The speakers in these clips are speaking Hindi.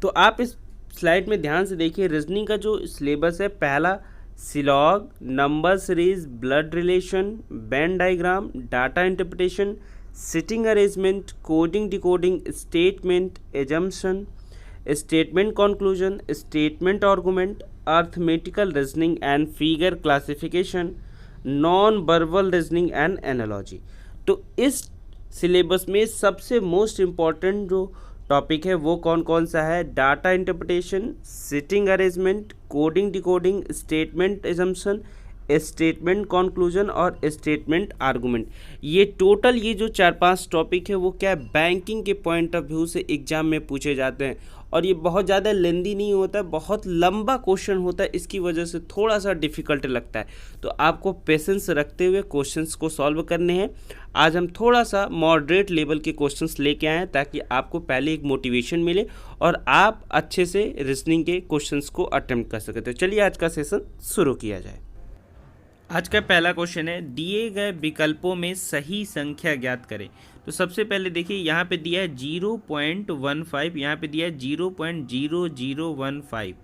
तो आप इस स्लाइड में ध्यान से देखिए, रीजनिंग का जो सिलेबस है, पहला syllogism, number series, blood relation, Venn diagram, data interpretation, seating arrangement, coding decoding, statement assumption, statement conclusion, statement argument, arithmetical reasoning and figure classification, non verbal reasoning and analogy. तो इस सिलेबस में सबसे मोस्ट इम्पॉर्टेंट जो टॉपिक है वो कौन कौन सा है? Data interpretation, seating arrangement, coding decoding, statement assumption, statement conclusion और स्टेटमेंट आर्गुमेंट। ये टोटल ये जो 4-5 टॉपिक है वो क्या है, बैंकिंग के पॉइंट ऑफ व्यू से एग्जाम में पूछे जाते हैं, और ये बहुत ज़्यादा लेंदी नहीं होता है, बहुत लंबा क्वेश्चन होता है, इसकी वजह से थोड़ा सा डिफिकल्ट लगता है। तो आपको पेशेंस रखते हुए क्वेश्चंस को सॉल्व करने हैं। आज हम थोड़ा सा मॉडरेट लेवल के क्वेश्चंस लेके आए हैं ताकि आपको पहले एक मोटिवेशन मिले और आप अच्छे से रीजनिंग के क्वेश्चंस को अटेम्प्ट कर सके। तो चलिए आज का सेशन शुरू किया जाए। आज का पहला क्वेश्चन है, दिए गए विकल्पों में सही संख्या ज्ञात करें। तो सबसे पहले देखिए, यहाँ पे दिया है 0.15, यहाँ पे दिया है 0.0015।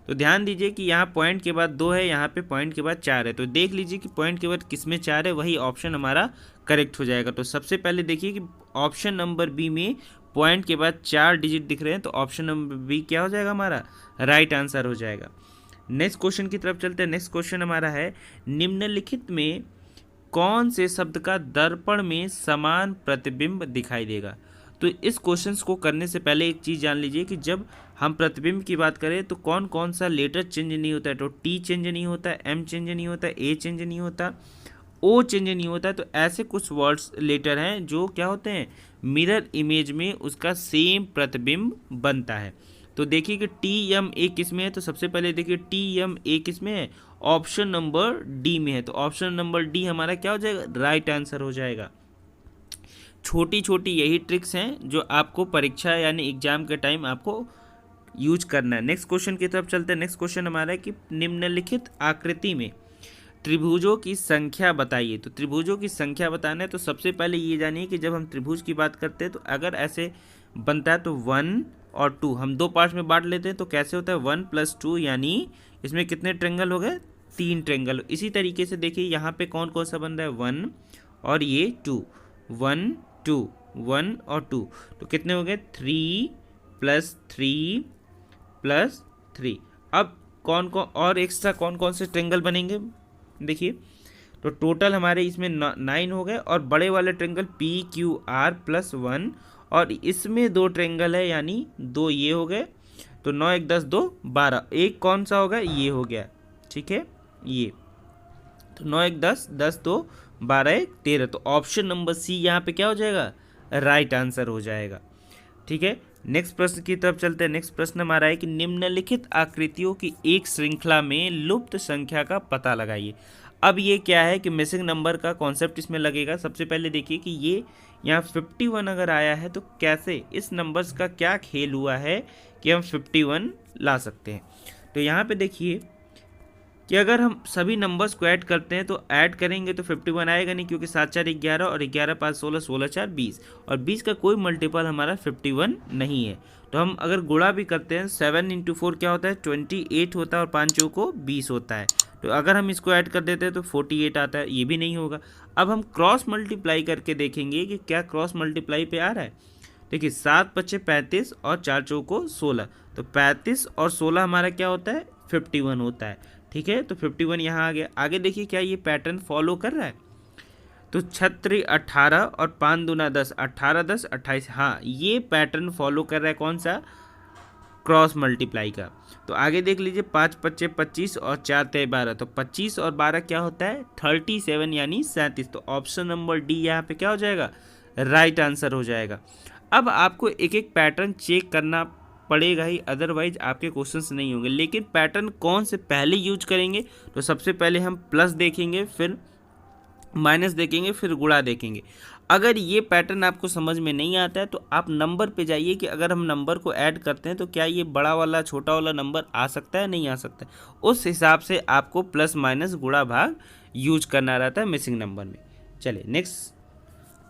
तो ध्यान दीजिए कि यहाँ पॉइंट के बाद 2 है, यहाँ पे पॉइंट के बाद 4 है। तो देख लीजिए कि पॉइंट के बाद किस में 4 है, वही ऑप्शन हमारा करेक्ट हो जाएगा। तो सबसे पहले देखिए कि ऑप्शन नंबर बी में पॉइंट के बाद 4 डिजिट दिख रहे हैं, तो ऑप्शन नंबर बी क्या हो जाएगा, हमारा राइट आंसर हो जाएगा। नेक्स्ट क्वेश्चन की तरफ चलते हैं। नेक्स्ट क्वेश्चन हमारा है, निम्नलिखित में कौन से शब्द का दर्पण में समान प्रतिबिंब दिखाई देगा। तो इस क्वेश्चंस को करने से पहले एक चीज़ जान लीजिए कि जब हम प्रतिबिंब की बात करें तो कौन कौन सा लेटर चेंज नहीं होता है। तो टी चेंज नहीं होता है, एम चेंज नहीं होता, ए चेंज नहीं होता, ओ चेंज नहीं होता है। तो ऐसे कुछ वर्ड्स लेटर हैं जो क्या होते हैं, मिरर इमेज में उसका सेम प्रतिबिंब बनता है। तो देखिए कि टी एम ए किस में है, तो सबसे पहले देखिए टी एम ए किस में है, ऑप्शन नंबर डी में है। तो ऑप्शन नंबर डी हमारा क्या हो जाएगा, राइट आंसर हो जाएगा। छोटी छोटी यही ट्रिक्स हैं जो आपको परीक्षा यानी एग्जाम के टाइम आपको यूज करना है। नेक्स्ट क्वेश्चन की तरफ चलते हैं। नेक्स्ट क्वेश्चन हमारा है कि निम्नलिखित आकृति में त्रिभुजों की संख्या बताइए। तो त्रिभुजों की संख्या बताना है तो सबसे पहले ये जानिए कि जब हम त्रिभुज की बात करते हैं तो अगर ऐसे बनता है तो 1 और 2 हम 2 पार्ट्स में बांट लेते हैं। तो कैसे होता है, 1 + 2 यानी इसमें कितने ट्रेंगल हो गए, 3 ट्रेंगल। इसी तरीके से देखिए यहाँ पे कौन कौन सा बन रहा है, 1 और ये 2, 1 2 1 और 2, तो कितने हो गए, 3 + 3 + 3। अब कौन कौन और एक्स्ट्रा कौन कौन से ट्रेंगल बनेंगे देखिए, तो टोटल हमारे इसमें 9 हो गए, और बड़े वाले ट्रेंगल PQR + 1, और इसमें 2 ट्रेंगल है यानी 2 ये हो गए। तो 9 1 10 2 12, एक कौन सा होगा, ये हो गया, ठीक है ये। तो 9 1 10 10 2 12 1 13, तो ऑप्शन नंबर सी यहाँ पे क्या हो जाएगा, राइट आंसर हो जाएगा, ठीक है। नेक्स्ट प्रश्न की तरफ चलते हैं। नेक्स्ट प्रश्न हमारा है कि निम्नलिखित आकृतियों की एक श्रृंखला में लुप्त संख्या का पता लगाइए। अब ये क्या है कि मिसिंग नंबर का कॉन्सेप्ट इसमें लगेगा। सबसे पहले देखिए कि ये यहाँ 51 अगर आया है तो कैसे इस नंबर्स का क्या खेल हुआ है कि हम 51 ला सकते हैं। तो यहाँ पे देखिए कि अगर हम सभी नंबर्स को ऐड करते हैं तो ऐड करेंगे तो 51 आएगा नहीं, क्योंकि 7 4 11 और 11 5 16, 16 4 20, और 20 का कोई मल्टीपल हमारा 51 नहीं है। तो हम अगर गुणा भी करते हैं, 7 × 4 क्या होता है, 28 होता है, और 5 चौको 20 होता है। तो अगर हम इसको ऐड कर देते हैं तो 48 आता है, ये भी नहीं होगा। अब हम क्रॉस मल्टीप्लाई करके देखेंगे कि क्या क्रॉस मल्टीप्लाई पे आ रहा है। देखिए 7 5 35 और 4 चौको 16, तो 35 और 16 हमारा क्या होता है, 51 होता है, ठीक है। तो 51 यहाँ आ गया। आगे देखिए क्या ये पैटर्न फॉलो कर रहा है, तो 36 18 और 5 दूना 10, 18 10 28, हाँ ये पैटर्न फॉलो कर रहा है, कौन सा, क्रॉस मल्टीप्लाई का। तो आगे देख लीजिए 5 5 25 और 4 3 12, तो 25 और 12 क्या होता है, 37 यानी 37। तो ऑप्शन नंबर डी यहाँ पे क्या हो जाएगा, राइट आंसर हो जाएगा। अब आपको एक एक पैटर्न चेक करना पड़ेगा ही, अदरवाइज आपके क्वेश्चंस नहीं होंगे। लेकिन पैटर्न कौन से पहले यूज करेंगे, तो सबसे पहले हम प्लस देखेंगे, फिर माइनस देखेंगे, फिर गुणा देखेंगे। अगर ये पैटर्न आपको समझ में नहीं आता है तो आप नंबर पे जाइए कि अगर हम नंबर को ऐड करते हैं तो क्या ये बड़ा वाला छोटा वाला नंबर आ सकता है, नहीं आ सकता है। उस हिसाब से आपको प्लस माइनस गुणा भाग यूज करना रहता है मिसिंग नंबर में। चलिए नेक्स्ट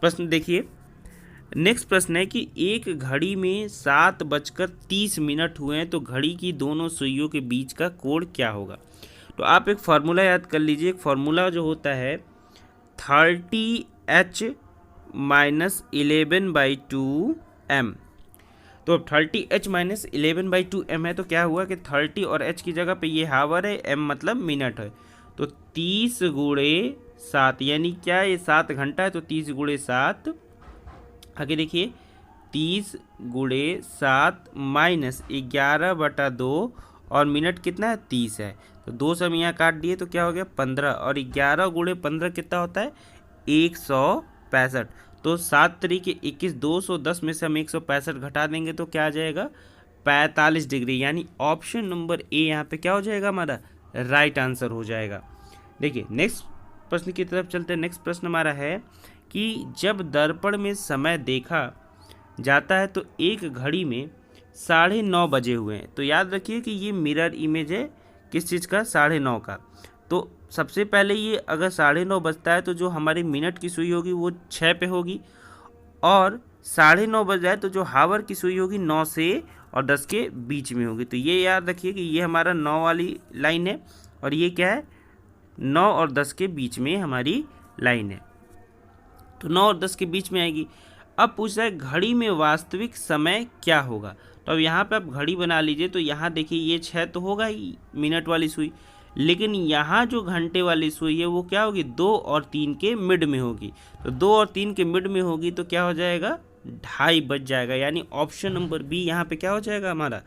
प्रश्न देखिए, नेक्स्ट प्रश्न है कि एक घड़ी में 7:30 हुए हैं तो घड़ी की दोनों सुइयों के बीच का कोण क्या होगा। तो आप एक फार्मूला याद कर लीजिए। एक फार्मूला जो होता है 30h - 11/2m। तो अब 30h - 11/2m है तो क्या हुआ कि 30 और h की जगह पे ये हावर है, m मतलब मिनट है। तो 30 × 7 यानी क्या, ये 7 घंटा है तो 30 × 7। आगे देखिए 30 × 7 - 11/2 और मिनट कितना है 30 है तो 2 से हम यहाँ काट दिए तो क्या हो गया 15 और 11 × 15 कितना होता है 165। तो 7 तरीके 21, 210 में से हम 165 घटा देंगे तो क्या आ जाएगा 45 डिग्री। यानी ऑप्शन नंबर ए यहाँ पे क्या हो जाएगा हमारा राइट आंसर हो जाएगा। देखिए नेक्स्ट प्रश्न की तरफ चलते हैं। नेक्स्ट प्रश्न हमारा है कि जब दर्पण में समय देखा जाता है तो एक घड़ी में 9:30 बजे हुए हैं। तो याद रखिए कि ये मिरर इमेज है किस चीज़ का 9:30 का। तो सबसे पहले ये अगर 9:30 बजता है तो जो हमारी मिनट की सुई होगी वो 6 पे होगी और 9:30 बज जाए तो जो हावर की सुई होगी 9 से और 10 के बीच में होगी। तो ये याद रखिए कि ये हमारा 9 वाली लाइन है और ये क्या है 9 और 10 के बीच में हमारी लाइन है। तो 9 और 10 के बीच में आएगी। अब पूछ रहा है घड़ी में वास्तविक समय क्या होगा। तो अब यहाँ पे आप घड़ी बना लीजिए। तो यहाँ देखिए ये 6 तो होगा ही मिनट वाली सुई, लेकिन यहाँ जो घंटे वाली सुई है वो क्या होगी 2 और 3 के मिड में होगी। तो 2 और 3 के मिड में होगी तो क्या हो जाएगा 2:30 बज जाएगा। यानी ऑप्शन नंबर बी यहाँ पे क्या हो जाएगा हमारा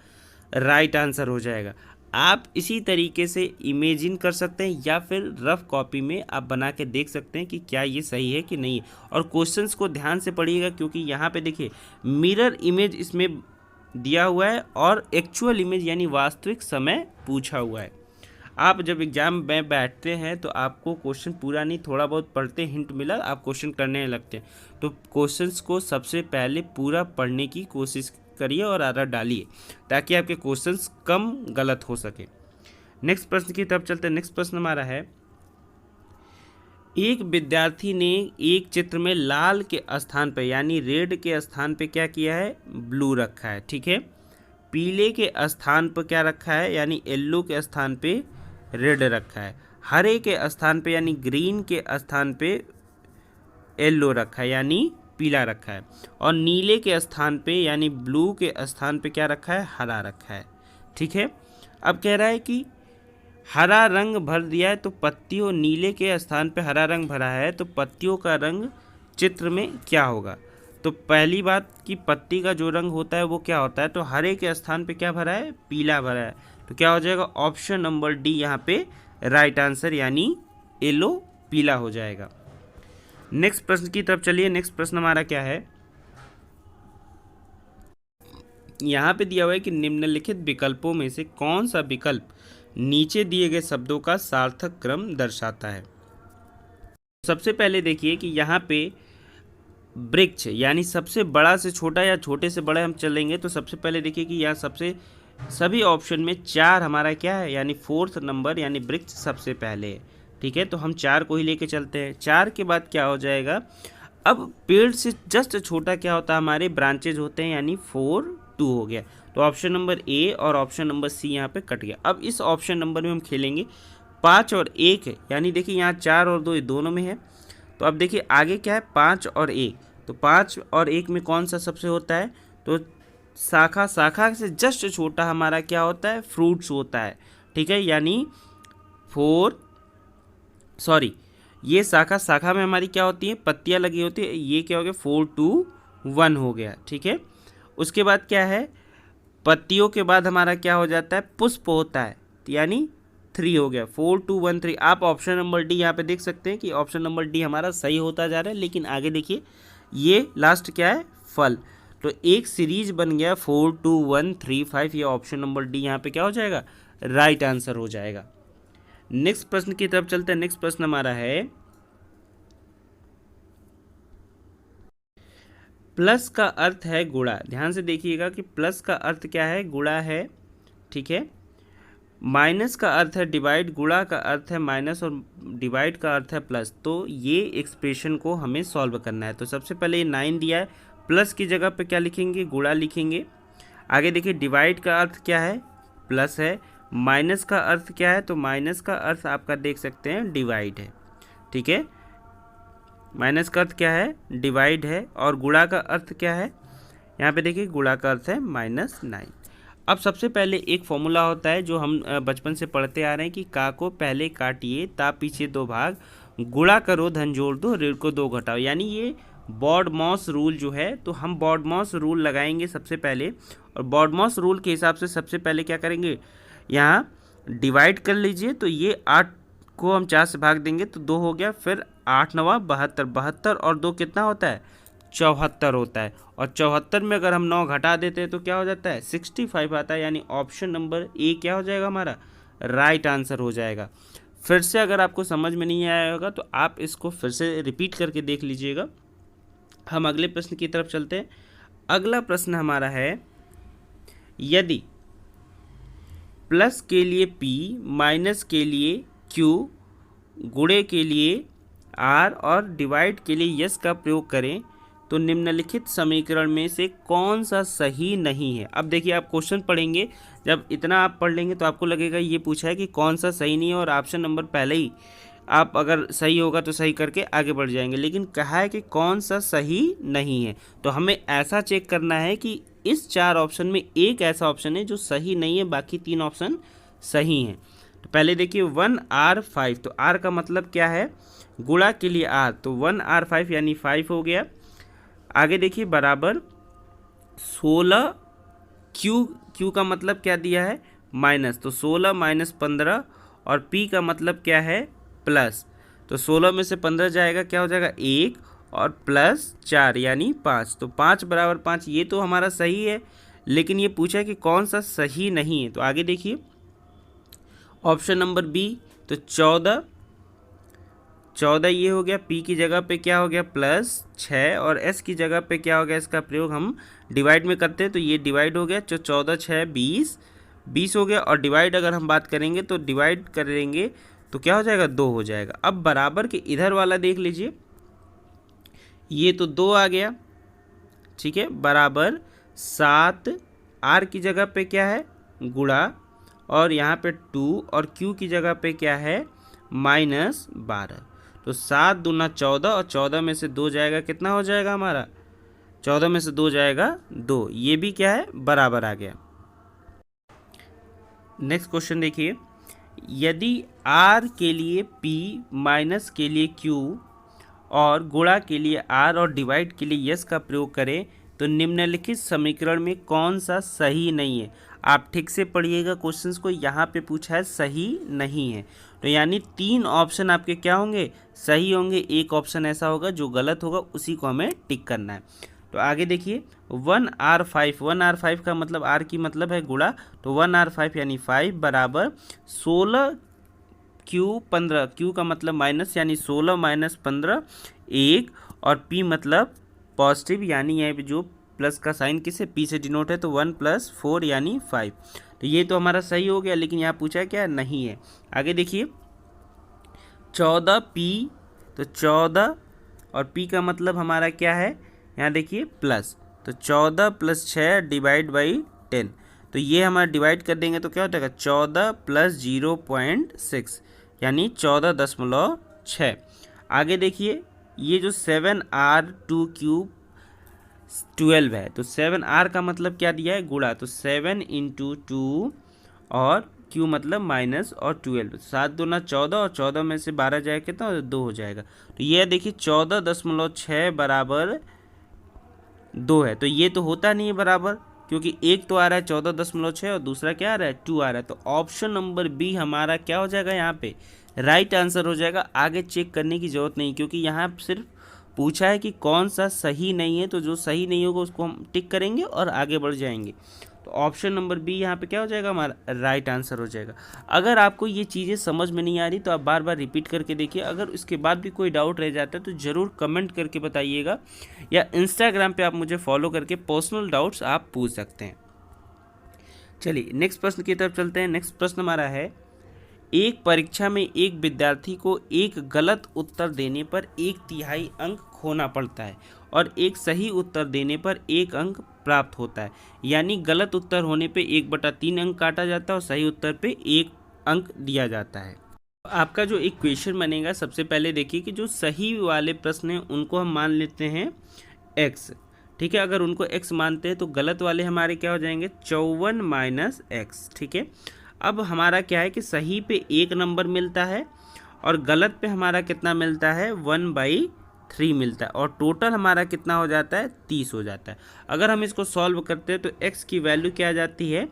राइट आंसर हो जाएगा। आप इसी तरीके से इमेजिन कर सकते हैं या फिर रफ कॉपी में आप बना के देख सकते हैं कि क्या ये सही है कि नहीं। और क्वेश्चंस को ध्यान से पढ़िएगा क्योंकि यहाँ पे देखिए मिरर इमेज इसमें दिया हुआ है और एक्चुअल इमेज यानी वास्तविक समय पूछा हुआ है। आप जब एग्जाम में बैठते हैं तो आपको क्वेश्चन पूरा नहीं थोड़ा बहुत पढ़ते हिंट मिला आप क्वेश्चन करने लगते हैं। तो क्वेश्चंस को सबसे पहले पूरा पढ़ने की कोशिश करिए और आदत डालिए ताकि आपके क्वेश्चंस कम गलत हो सके। नेक्स्ट प्रश्न की तरफ चलते हैं। नेक्स्ट प्रश्न हमारा है एक विद्यार्थी ने एक चित्र में लाल के स्थान पर यानी रेड के स्थान पे क्या किया है ब्लू रखा है, ठीक है। पीले के स्थान पर क्या रखा है यानी येलो के स्थान पे रेड रखा है। हरे के स्थान पे यानी ग्रीन के स्थान पे येलो रखा है यानी पीला रखा है। और नीले के स्थान पे यानी ब्लू के स्थान पे क्या रखा है हरा रखा है, ठीक है। अब कह रहा है कि हरा रंग भर दिया है तो पत्तियों नीले के स्थान पे हरा रंग भरा है तो पत्तियों का रंग चित्र में क्या होगा। तो पहली बात कि पत्ती का जो रंग होता है वो क्या होता है तो हरे के स्थान पे क्या भरा है पीला भरा है। तो क्या हो जाएगा ऑप्शन नंबर डी यहाँ पे राइट आंसर यानी येलो पीला हो जाएगा। नेक्स्ट प्रश्न की तरफ चलिए। नेक्स्ट प्रश्न हमारा क्या है यहाँ पे दिया हुआ है कि निम्नलिखित विकल्पों में से कौन सा विकल्प नीचे दिए गए शब्दों का सार्थक क्रम दर्शाता है। सबसे पहले देखिए कि यहाँ पे वृक्ष यानी सबसे बड़ा से छोटा या छोटे से बड़ा हम चलेंगे तो सबसे पहले देखिए कि यहाँ सभी ऑप्शन में 4 हमारा क्या है यानी 4th नंबर यानी वृक्ष सबसे पहले है, ठीक है। तो हम 4 को ही लेके चलते हैं। 4 के बाद क्या हो जाएगा अब पेड़ से जस्ट छोटा क्या होता है हमारे ब्रांचेज होते हैं यानी 4 2 हो गया। तो ऑप्शन नंबर ए और ऑप्शन नंबर सी यहाँ पे कट गया। अब इस ऑप्शन नंबर में हम खेलेंगे 5 और 1 यानी देखिए यहाँ 4 और 2 दोनों में है। तो अब देखिए आगे क्या है 5 और 1 तो 5 और 1 में कौन सा सबसे होता है तो शाखा से जस्ट छोटा हमारा क्या होता है फ्रूट्स होता है, ठीक है। यानी ये शाखा में हमारी क्या होती है पत्तियां लगी होती है। ये क्या हो गया 4 2 1 हो गया, ठीक है। उसके बाद क्या है पत्तियों के बाद हमारा क्या हो जाता है पुष्प होता है यानी 3 हो गया 4 2 1 3। आप ऑप्शन नंबर डी यहाँ पे देख सकते हैं कि ऑप्शन नंबर डी हमारा सही होता जा रहा है। लेकिन आगे देखिए ये लास्ट क्या है फल। तो एक सीरीज बन गया 4 2 1 3 5। ये ऑप्शन नंबर डी यहाँ पे क्या हो जाएगा राइट आंसर हो जाएगा। नेक्स्ट प्रश्न की तरफ चलते हैं। नेक्स्ट प्रश्न हमारा है प्लस का अर्थ है गुणा। ध्यान से देखिएगा कि प्लस का अर्थ क्या है गुणा है, ठीक है। माइनस का अर्थ है डिवाइड, गुणा का अर्थ है माइनस और डिवाइड का अर्थ है प्लस। तो ये एक्सप्रेशन को हमें सॉल्व करना है। तो सबसे पहले ये 9 दिया है प्लस की जगह पे क्या लिखेंगे, गुणा लिखेंगे। आगे देखिए डिवाइड का अर्थ क्या है, प्लस है। माइनस का अर्थ क्या है, तो माइनस का अर्थ आपका देख सकते हैं डिवाइड है, ठीक है। माइनस का अर्थ क्या है, डिवाइड है। और गुणा का अर्थ क्या है, यहाँ पे देखिए गुणा का अर्थ है -9। अब सबसे पहले एक फॉर्मूला होता है जो हम बचपन से पढ़ते आ रहे हैं कि का को पहले काटिए ता पीछे 2 भाग, गुणा करो धन जोड़ दो ऋण को 2 घटाओ, यानी ये बॉडमॉस रूल जो है, तो हम बॉडमॉस रूल लगाएंगे सबसे पहले। और बॉडमॉस रूल के हिसाब से सबसे पहले क्या करेंगे, यहाँ डिवाइड कर लीजिए, तो ये 8 को हम 4 से भाग देंगे तो 2 हो गया, फिर 8 9 72, 72 और 2 कितना होता है, 74 होता है। और 74 में अगर हम 9 घटा देते हैं तो क्या हो जाता है, 65 आता है। यानी ऑप्शन नंबर ए क्या हो जाएगा हमारा, राइट आंसर हो जाएगा। फिर से अगर आपको समझ में नहीं आया होगा तो आप इसको फिर से रिपीट करके देख लीजिएगा। हम अगले प्रश्न की तरफ चलते हैं। अगला प्रश्न हमारा है, यदि प्लस के लिए P, माइनस के लिए Q, गुणे के लिए R और डिवाइड के लिए यस का प्रयोग करें तो निम्नलिखित समीकरण में से कौन सा सही नहीं है। अब देखिए आप क्वेश्चन पढ़ेंगे, जब इतना आप पढ़ लेंगे तो आपको लगेगा ये पूछा है कि कौन सा सही नहीं है, और ऑप्शन नंबर पहले ही आप अगर सही होगा तो सही करके आगे बढ़ जाएंगे। लेकिन कहा है कि कौन सा सही नहीं है, तो हमें ऐसा चेक करना है कि इस 4 ऑप्शन में एक ऐसा ऑप्शन है जो सही नहीं है, बाकी 3 ऑप्शन सही हैं। तो पहले देखिए 1R5, तो R का मतलब क्या है, गुणा के लिए R, तो 1R5 यानी 5 हो गया। आगे देखिए बराबर 16, Q का मतलब क्या दिया है, माइनस, तो 16 माइनस 15, और P का मतलब क्या है, प्लस, तो 16 में से 15 जाएगा, क्या हो जाएगा 1 और प्लस 4 यानी 5, तो 5 बराबर 5, ये तो हमारा सही है। लेकिन ये पूछा है कि कौन सा सही नहीं है, तो आगे देखिए ऑप्शन नंबर बी, तो 14 ये हो गया। P की जगह पे क्या हो गया, प्लस 6, और S की जगह पे क्या हो गया, इसका प्रयोग हम डिवाइड में करते हैं तो ये डिवाइड हो गया, तो 14 6 20 हो गया। और डिवाइड अगर हम बात करेंगे तो डिवाइड करेंगे तो क्या हो जाएगा, 2 हो जाएगा। अब बराबर के इधर वाला देख लीजिए, ये तो 2 आ गया, ठीक है, बराबर 7, R की जगह पे क्या है, गुणा, और यहाँ पे 2, और Q की जगह पे क्या है, -12, तो 7 दूना 14, और 14 में से 2 जाएगा, कितना हो जाएगा हमारा, 14 में से 2 जाएगा 2, ये भी क्या है, बराबर आ गया। नेक्स्ट क्वेश्चन देखिए, यदि R के लिए P, माइनस के लिए Q और गुणा के लिए R और डिवाइड के लिए यस का प्रयोग करें तो निम्नलिखित समीकरण में कौन सा सही नहीं है। आप ठीक से पढ़िएगा क्वेश्चंस को, यहाँ पे पूछा है सही नहीं है, तो यानी 3 ऑप्शन आपके क्या होंगे, सही होंगे, एक ऑप्शन ऐसा होगा जो गलत होगा, उसी को हमें टिक करना है। तो आगे देखिए 1R5 का मतलब R की मतलब है गुणा, तो 1R5 यानी 5 बराबर 16 Q 15, Q का मतलब माइनस यानी 16 माइनस 15 1, और P मतलब पॉजिटिव, यानी यहाँ पे जो प्लस का साइन किसे P से डिनोट है, तो 1 + 4 यानी 5, तो ये तो हमारा सही हो गया। लेकिन यहाँ पूछा है क्या, नहीं है। आगे देखिए 14P, तो 14 और P का मतलब हमारा क्या है, यहाँ देखिए प्लस, तो 14 + 6 डिवाइड बाई 10, तो ये हमारा डिवाइड कर देंगे तो क्या हो जाएगा, 14 + 0.6 यानी 14.6। आगे देखिए ये जो 7R2Q 12 है, तो 7R का मतलब क्या दिया है, गुणा, तो 7 × 2 और Q मतलब माइनस, और 12, 7 दूना 14, और 14 में से 12 जाएगा कितना, 2 हो जाएगा। तो ये देखिए 14.6 बराबर 2 है, तो ये तो होता नहीं है बराबर, क्योंकि एक तो आ रहा है 14.6 और दूसरा क्या आ रहा है, 2 आ रहा है, तो ऑप्शन नंबर बी हमारा क्या हो जाएगा, यहाँ पे राइट आंसर हो जाएगा। आगे चेक करने की जरूरत नहीं, क्योंकि यहाँ सिर्फ पूछा है कि कौन सा सही नहीं है, तो जो सही नहीं होगा उसको हम टिक करेंगे और आगे बढ़ जाएंगे। तो ऑप्शन नंबर बी यहाँ पे क्या हो जाएगा, हमारा राइट आंसर हो जाएगा। अगर आपको ये चीज़ें समझ में नहीं आ रही तो आप बार बार रिपीट करके देखिए। अगर उसके बाद भी कोई डाउट रह जाता है तो ज़रूर कमेंट करके बताइएगा, या इंस्टाग्राम पे आप मुझे फॉलो करके पर्सनल डाउट्स आप पूछ सकते हैं। चलिए नेक्स्ट प्रश्न की तरफ चलते हैं। नेक्स्ट प्रश्न हमारा है, एक परीक्षा में एक विद्यार्थी को एक गलत उत्तर देने पर 1/3 अंक होना पड़ता है और एक सही उत्तर देने पर 1 अंक प्राप्त होता है। यानी गलत उत्तर होने पे 1/3 अंक काटा जाता है और सही उत्तर पे 1 अंक दिया जाता है। आपका जो एक क्वेश्चन बनेगा, सबसे पहले देखिए कि जो सही वाले प्रश्न हैं उनको हम मान लेते हैं x, ठीक है। अगर उनको x मानते हैं तो गलत वाले हमारे क्या हो जाएंगे, 54 - x, ठीक है। अब हमारा क्या है कि सही पे 1 नंबर मिलता है और गलत पे हमारा कितना मिलता है, 1/3 मिलता है और टोटल हमारा कितना हो जाता है, 30 हो जाता है। अगर हम इसको सॉल्व करते हैं तो x की वैल्यू क्या आ जाती है,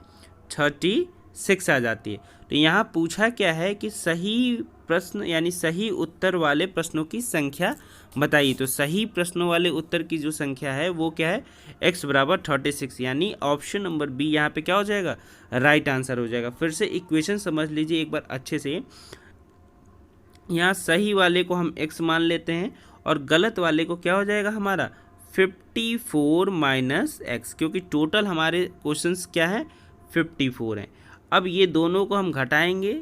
36 आ जाती है। तो यहाँ पूछा क्या है कि सही प्रश्न यानी सही उत्तर वाले प्रश्नों की संख्या बताइए। तो सही प्रश्नों वाले उत्तर की जो संख्या है वो क्या है, x बराबर 36, यानी ऑप्शन नंबर बी यहाँ पे क्या हो जाएगा, राइट आंसर हो जाएगा। फिर से इक्वेशन समझ लीजिए एक बार अच्छे से। यहाँ सही वाले को हम x मान लेते हैं और गलत वाले को क्या हो जाएगा हमारा, 54 - x, क्योंकि टोटल हमारे क्वेश्चंस क्या है, 54 हैं। अब ये दोनों को हम घटाएंगे,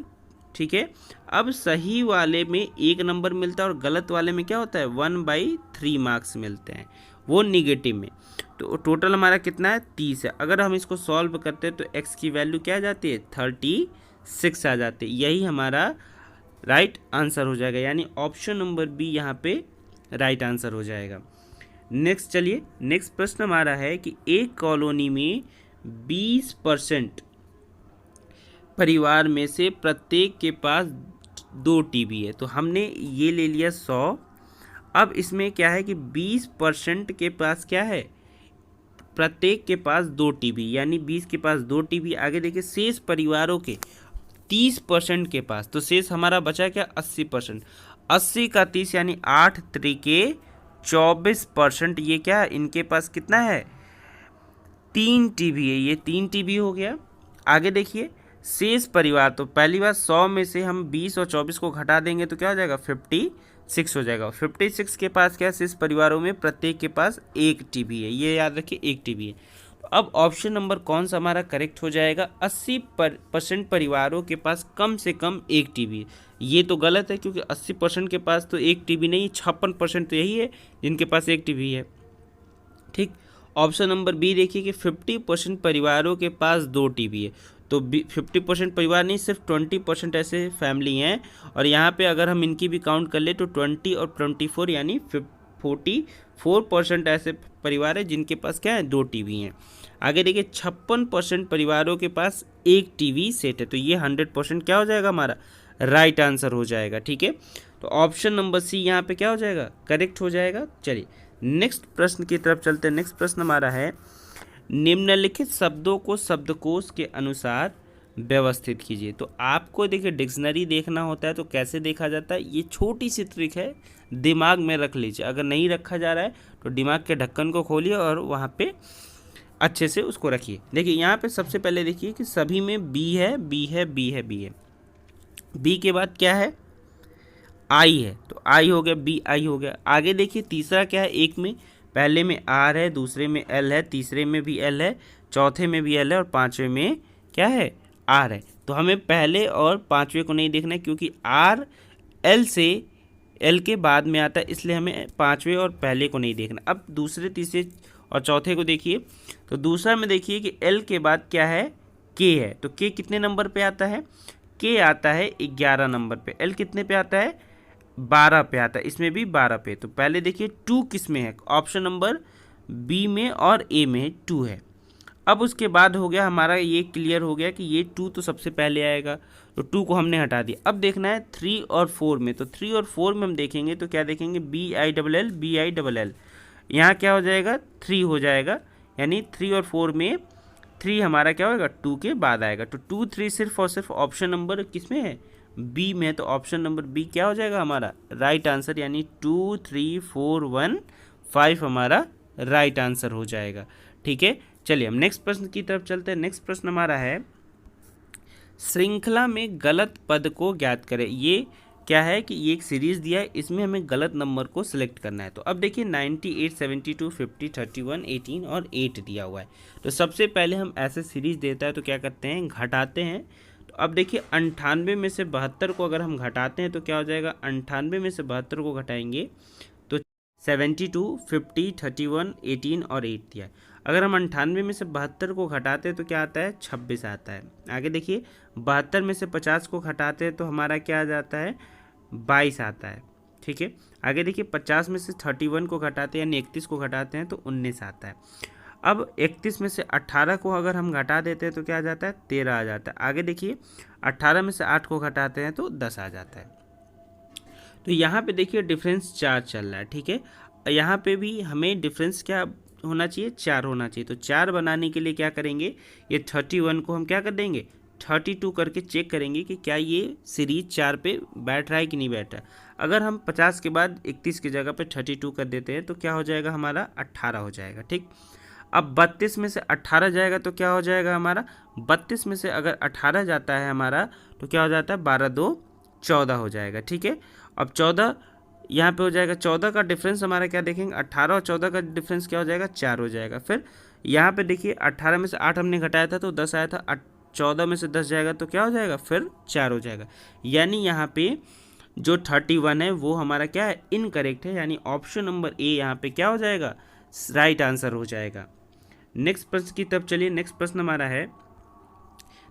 ठीक है। अब सही वाले में 1 नंबर मिलता है और गलत वाले में क्या होता है, 1/3 मार्क्स मिलते हैं, वो निगेटिव में। तो टोटल हमारा कितना है, 30 है। अगर हम इसको सॉल्व करते हैं तो x की वैल्यू क्या आ जाती है, 36 आ जाती है। यही हमारा राइट आंसर हो जाएगा, यानी ऑप्शन नंबर बी यहाँ पे राइट आंसर हो जाएगा। नेक्स्ट चलिए, नेक्स्ट प्रश्न हमारा है कि एक कॉलोनी में 20% परिवार में से प्रत्येक के पास 2 टीवी है। तो हमने ये ले लिया 100। अब इसमें क्या है कि 20% के पास क्या है, प्रत्येक के पास 2 टीवी, यानी 20 के पास 2 टीवी। आगे देखिए शेष परिवारों के 30% के पास, तो शेष हमारा बचा क्या, 80%। 80 का 30 यानी 8 त्रिके 24%। ये क्या है, इनके पास कितना है, 3 टीवी है, ये 3 टीवी हो गया। आगे देखिए शेष परिवार, तो पहली बार 100 में से हम 20 और 24 को घटा देंगे तो क्या हो जाएगा, 56 हो जाएगा। 56 के पास क्या है, शेष परिवारों में प्रत्येक के पास 1 टीवी है, ये याद रखिए 1 टीवी है। तो अब ऑप्शन नंबर कौन सा हमारा करेक्ट हो जाएगा, 80% परिवारों के पास कम से कम 1 टीवी है। ये तो गलत है क्योंकि 80% के पास तो 1 टीवी नहीं, 56% तो यही है जिनके पास 1 टीवी है, ठीक। ऑप्शन नंबर बी देखिए कि 50% परिवारों के पास 2 टीवी है। तो 50% परिवार नहीं, सिर्फ 20% ऐसे फैमिली हैं और यहाँ पे अगर हम इनकी भी काउंट कर ले तो 20 और 24 यानी 44% ऐसे परिवार है जिनके पास क्या है, 2 टीवी हैं। आगे देखिए 56% परिवारों के पास 1 टीवी सेट है। तो ये 100% क्या हो जाएगा, हमारा राइट आंसर हो जाएगा, ठीक है। तो ऑप्शन नंबर सी यहाँ पे क्या हो जाएगा, करेक्ट हो जाएगा। चलिए नेक्स्ट प्रश्न की तरफ चलते हैं। नेक्स्ट प्रश्न हमारा है, निम्नलिखित शब्दों को शब्दकोश के अनुसार व्यवस्थित कीजिए। तो आपको देखिए डिक्शनरी देखना होता है तो कैसे देखा जाता है, ये छोटी सी ट्रिक है, दिमाग में रख लीजिए। अगर नहीं रखा जा रहा है तो दिमाग के ढक्कन को खोलिए और वहाँ पे अच्छे से उसको रखिए। देखिए यहाँ पे सबसे पहले देखिए कि सभी में बी है, बी है, बी है, बी है। बी के बाद क्या है, आई है, तो आई हो गया, बी आई हो गया। आगे देखिए तीसरा क्या है, एक में पहले में आर है, दूसरे में एल है, तीसरे में भी एल है, चौथे में भी एल है और पांचवे में क्या है, आर है। तो हमें पहले और पांचवे को नहीं देखना है क्योंकि आर एल से एल के बाद में आता है, इसलिए हमें पांचवे और पहले को नहीं देखना। अब दूसरे, तीसरे और चौथे को देखिए। तो दूसरा में देखिए कि एल के बाद क्या है, के है। तो के कितने नंबर पे आता है, के आता है 11 नंबर पे। एल कितने पे आता है, 12 पे आता है, इसमें भी 12 पे। तो पहले देखिए 2 किस में है, ऑप्शन नंबर बी में और ए में 2 है। अब उसके बाद हो गया हमारा, ये क्लियर हो गया कि ये 2 तो सबसे पहले आएगा, तो 2 को हमने हटा दिया। अब देखना है 3 और 4 में। तो 3 और 4 में हम देखेंगे तो क्या देखेंगे, B I double L, B I double L. यहाँ क्या हो जाएगा, 3 हो जाएगा, यानी 3 और 4 में 3 हमारा क्या होगा, 2 के बाद आएगा। तो 2, 3 सिर्फ और सिर्फ ऑप्शन नंबर किस में है, बी में। तो ऑप्शन नंबर बी क्या हो जाएगा हमारा राइट आंसर, यानी 2, 3, 4, 1, 5 हमारा राइट आंसर हो जाएगा, ठीक है। चलिए हम नेक्स्ट प्रश्न की तरफ चलते हैं। नेक्स्ट प्रश्न हमारा है, श्रृंखला में गलत पद को ज्ञात करें। ये क्या है कि ये एक सीरीज दिया है, इसमें हमें गलत नंबर को सिलेक्ट करना है। तो अब देखिए 98, 72, 50, 31, 18 और 8 दिया हुआ है। तो सबसे पहले हम ऐसे सीरीज देता है तो क्या करते हैं, घटाते हैं। तो अब देखिए 98 में से 72 को अगर हम घटाते हैं तो क्या हो जाएगा, 98 में से 72 को घटाएंगे तो 72, 50, 31, 18 और 8 दिया है। अगर हम 98 में से 72 को घटाते हैं तो क्या आता है, 26 आता है। आगे देखिए 72 में से 50 को घटाते हैं तो हमारा क्या आ जाता है, 22 आता है। ठीक है, आगे देखिए 50 में से 31 को घटाते हैं यानी 31 को घटाते हैं तो 19 आता है। अब 31 में से 18 को अगर हम घटा देते हैं तो क्या आ जाता है, 13 आ जाता है। आगे देखिए 18 में से 8 को घटाते हैं तो 10 आ जाता है। तो यहाँ पे देखिए डिफरेंस 4 चल रहा है। ठीक है, यहाँ पे भी हमें डिफरेंस क्या होना चाहिए, 4 होना चाहिए। तो 4 बनाने के लिए क्या करेंगे, ये 31 को हम क्या कर देंगे, 32 करके चेक करेंगे कि क्या ये सीरीज 4 पे बैठ रहा है कि नहीं बैठ रहा है। अगर हम 50 के बाद 31 की जगह पे 32 कर देते हैं तो क्या हो जाएगा, हमारा 18 हो जाएगा। ठीक, अब 32 में से 18 जाएगा तो क्या हो जाएगा हमारा, 32 में से अगर 18 जाता है हमारा तो क्या हो जाता है, 12 2 14 हो जाएगा। ठीक है, अब 14 यहाँ पे हो जाएगा, 14 का डिफरेंस हमारा क्या देखेंगे, 18 और 14 का डिफरेंस क्या हो जाएगा, 4 हो जाएगा। फिर यहाँ पे देखिए 18 में से 8 हमने घटाया था तो 10 आया था, 14 में से 10 जाएगा तो क्या हो जाएगा, फिर 4 हो जाएगा। यानी यहाँ पे जो 31 है वो हमारा क्या है, इनकरेक्ट है, यानी ऑप्शन नंबर ए यहाँ पे क्या हो जाएगा, राइट आंसर हो जाएगा। नेक्स्ट प्रश्न की तरफ चलिए। नेक्स्ट प्रश्न हमारा है,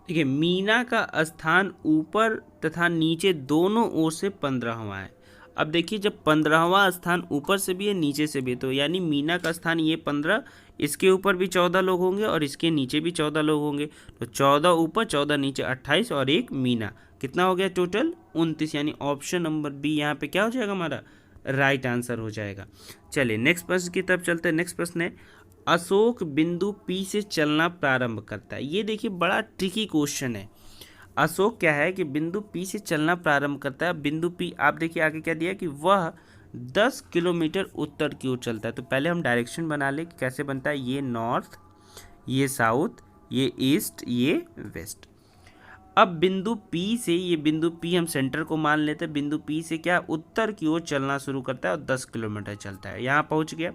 देखिए मीना का स्थान ऊपर तथा नीचे दोनों ओर से 15वां है। अब देखिए जब 15वां स्थान ऊपर से भी है नीचे से भी, तो यानी मीना का स्थान ये 15, इसके ऊपर भी 14 लोग होंगे और इसके नीचे भी 14 लोग होंगे। तो 14 ऊपर 14 नीचे 28 और एक मीना, कितना हो गया टोटल 29, यानी ऑप्शन नंबर बी यहाँ पे क्या हो जाएगा, हमारा राइट आंसर हो जाएगा। चलिए नेक्स्ट प्रश्न की तरफ चलते हैं। नेक्स्ट प्रश्न है, अशोक बिंदु पी से चलना प्रारंभ करता है। ये देखिए बड़ा ट्रिकी क्वेश्चन है। अशोक क्या है कि बिंदु पी से चलना प्रारंभ करता है। बिंदु पी, आप देखिए आगे क्या दिया कि वह 10 किलोमीटर उत्तर की ओर चलता है। तो पहले हम डायरेक्शन बना ले कि कैसे बनता है, ये नॉर्थ, ये साउथ, ये ईस्ट, ये वेस्ट। अब बिंदु पी से, ये बिंदु पी हम सेंटर को मान लेते हैं, बिंदु पी से क्या उत्तर की ओर चलना शुरू करता है और 10 किलोमीटर चलता है, यहाँ पहुँच गया।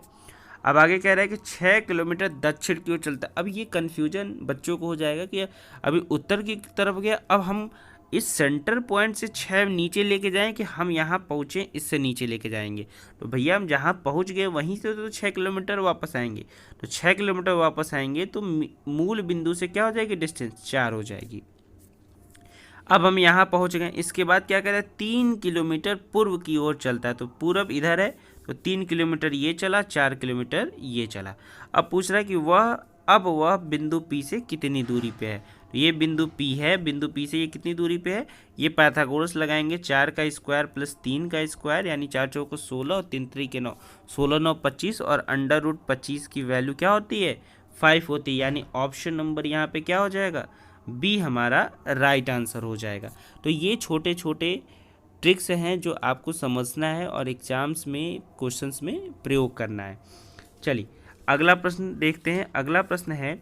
अब आगे कह रहा है कि 6 किलोमीटर दक्षिण की ओर चलता है। अब ये कन्फ्यूजन बच्चों को हो जाएगा कि अभी उत्तर की तरफ गया, अब हम इस सेंटर पॉइंट से 6 नीचे लेके जाएं कि हम यहाँ पहुँचें इससे नीचे लेके जाएंगे। तो भैया हम जहाँ पहुँच गए वहीं से तो 6 किलोमीटर वापस आएंगे। तो 6 किलोमीटर वापस आएंगे तो मूल बिंदु से क्या हो जाएगी, डिस्टेंस 4 हो जाएगी। अब हम यहाँ पहुँच गए, इसके बाद क्या कह रहा है, 3 किलोमीटर पूर्व की ओर चलता है। तो पूर्व इधर है तो 3 किलोमीटर ये चला, 4 किलोमीटर ये चला। अब पूछ रहा है कि वह बिंदु पी से कितनी दूरी पे है। तो ये बिंदु पी है, बिंदु पी से ये कितनी दूरी पे है, ये पाइथागोरस लगाएंगे, 4 का स्क्वायर प्लस 3 का स्क्वायर यानी 4 चौको 16 और 3 3 9, 16 9 25 और √25 की वैल्यू क्या होती है, 5 होती है। यानी ऑप्शन नंबर यहाँ पे क्या हो जाएगा, बी हमारा राइट आंसर हो जाएगा। तो ये छोटे छोटे ट्रिक्स हैं जो आपको समझना है और एग्जाम्स में क्वेश्चंस में प्रयोग करना है। चलिए अगला प्रश्न देखते हैं। अगला प्रश्न है,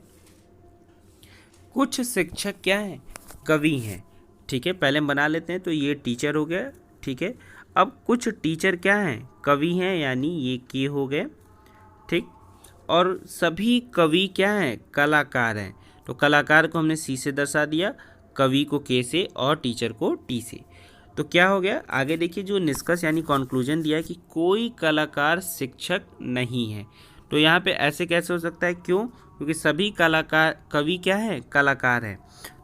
कुछ शिक्षक क्या हैं, कवि हैं। ठीक है, पहले हम बना लेते हैं। तो ये टीचर हो गया। ठीक है, अब कुछ टीचर क्या हैं, कवि हैं, यानी ये के हो गए। ठीक, और सभी कवि क्या हैं, कलाकार हैं। तो कलाकार को हमने सी से दर्शा दिया, कवि को के से और टीचर को टी से। तो क्या हो गया, आगे देखिए जो निष्कर्ष यानी कंक्लूजन दिया कि कोई कलाकार शिक्षक नहीं है। तो यहाँ पे ऐसे कैसे हो सकता है, क्यों, क्योंकि सभी कलाकार, कवि क्या है, कलाकार है।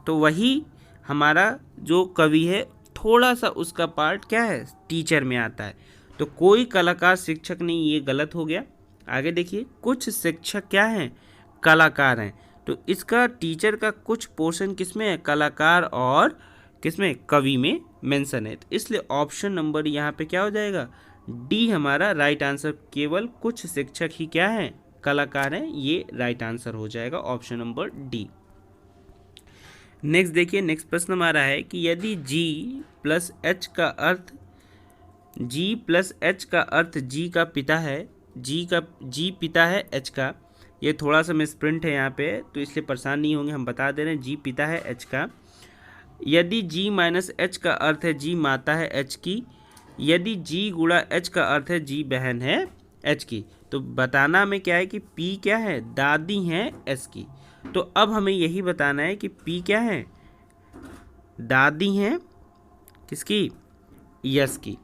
तो वही हमारा जो कवि है थोड़ा सा उसका पार्ट क्या है, टीचर में आता है। तो कोई कलाकार शिक्षक नहीं, ये गलत हो गया। आगे देखिए कुछ शिक्षक क्या हैं, कलाकार हैं। तो इसका टीचर का कुछ पोर्शन किसमें है, कलाकार और किसमें, कवि में मेंशन है। तो इसलिए ऑप्शन नंबर यहाँ पे क्या हो जाएगा, डी हमारा राइट आंसर। केवल कुछ शिक्षक ही क्या हैं, कलाकार हैं, ये राइट आंसर हो जाएगा ऑप्शन नंबर डी। नेक्स्ट देखिए, नेक्स्ट प्रश्न हमारा है कि यदि G प्लस H का अर्थ G का पिता है, G पिता है H का। ये थोड़ा सा मिसप्रिंट है यहाँ पे, तो इसलिए परेशान नहीं होंगे, हम बता दे रहे हैं G पिता है H का। यदि G माइनस H का अर्थ है G माता है H की, यदि G गुणा H का अर्थ है G बहन है H की। तो बताना में क्या है कि P क्या है, दादी हैं S की। तो अब हमें यही बताना है कि P क्या है, दादी हैं किसकी, यस की।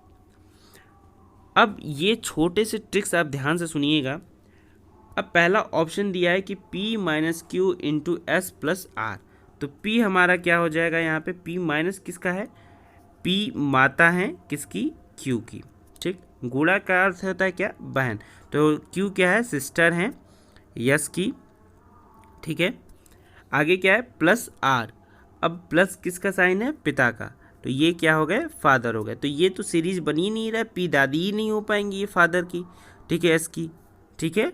अब ये छोटे से ट्रिक्स आप ध्यान से सुनिएगा। अब पहला ऑप्शन दिया है कि P minus Q into S plus R, तो P हमारा क्या हो जाएगा यहाँ पे, P माइनस किसका है, P माता है किसकी, Q की, ठीक। गुणा का अर्थ होता है क्या, बहन, तो Q क्या है, सिस्टर है यस की, ठीक है। आगे क्या है, प्लस आर, अब प्लस किसका साइन है, पिता का, तो ये क्या हो गए, फादर हो गए। तो ये तो सीरीज बनी ही नहीं रहा, पी दादी ही नहीं हो पाएंगी ये फादर की, ठीक है, एस की, ठीक है।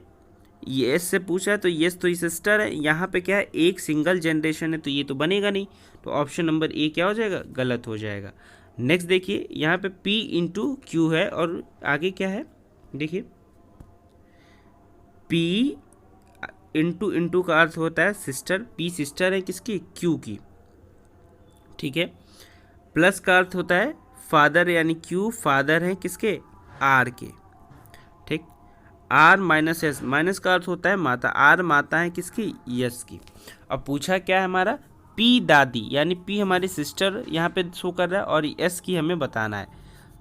ये एस से पूछा है तो यस तो ये सिस्टर है, यहाँ पे क्या है, एक सिंगल जनरेशन है तो ये तो बनेगा नहीं, तो ऑप्शन नंबर ए क्या हो जाएगा, गलत हो जाएगा। नेक्स्ट देखिए यहाँ पे P इंटू क्यू है और आगे क्या है, देखिए P इंटू इंटू का अर्थ होता है सिस्टर, P सिस्टर है किसकी, Q की, ठीक है। प्लस का अर्थ होता है फादर, यानी Q फादर है किसके, R के, ठीक। R माइनस एस, माइनस का अर्थ होता है माता, R माता है किसकी, यस की। अब पूछा क्या है हमारा, P दादी, यानी P हमारी सिस्टर यहाँ पे शो कर रहा है और S की हमें बताना है,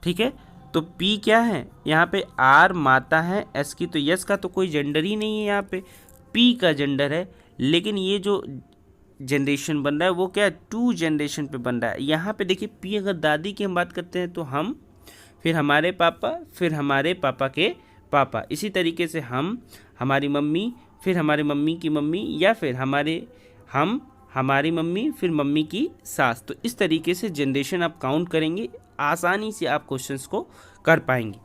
ठीक है। तो P क्या है यहाँ पे, R माता है S की, तो यस का तो कोई जेंडर ही नहीं है यहाँ पे, P का जेंडर है। लेकिन ये जो जनरेशन बन रहा है वो क्या है, 2 जनरेशन पे बन रहा है। यहाँ पे देखिए P अगर दादी की हम बात करते हैं तो हम, फिर हमारे पापा, फिर हमारे पापा के पापा, इसी तरीके से हम, हमारी मम्मी, फिर हमारे मम्मी की मम्मी, या फिर हमारी मम्मी, फिर मम्मी की सास। तो इस तरीके से जनरेशन आप काउंट करेंगे, आसानी से आप क्वेश्चंस को कर पाएंगे।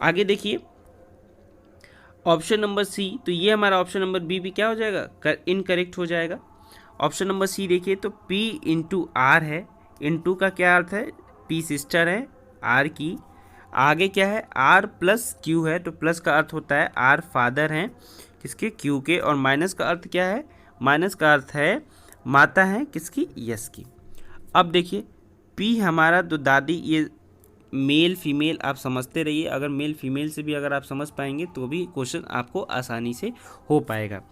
आगे देखिए ऑप्शन नंबर सी, तो ये हमारा ऑप्शन नंबर बी भी क्या हो जाएगा, इनकरेक्ट हो जाएगा। ऑप्शन नंबर सी देखिए तो P इंटू आर है, इंटू का क्या अर्थ है, P सिस्टर है R की, आगे क्या है, R प्लस Q है, तो प्लस का अर्थ होता है R फादर हैं किसके, Q के, और माइनस का अर्थ क्या है, माइनस का अर्थ है माता है किसकी, यस की। अब देखिए P हमारा तो दादी, ये मेल फीमेल आप समझते रहिए, अगर मेल फीमेल से भी अगर आप समझ पाएंगे तो भी क्वेश्चन आपको आसानी से हो पाएगा।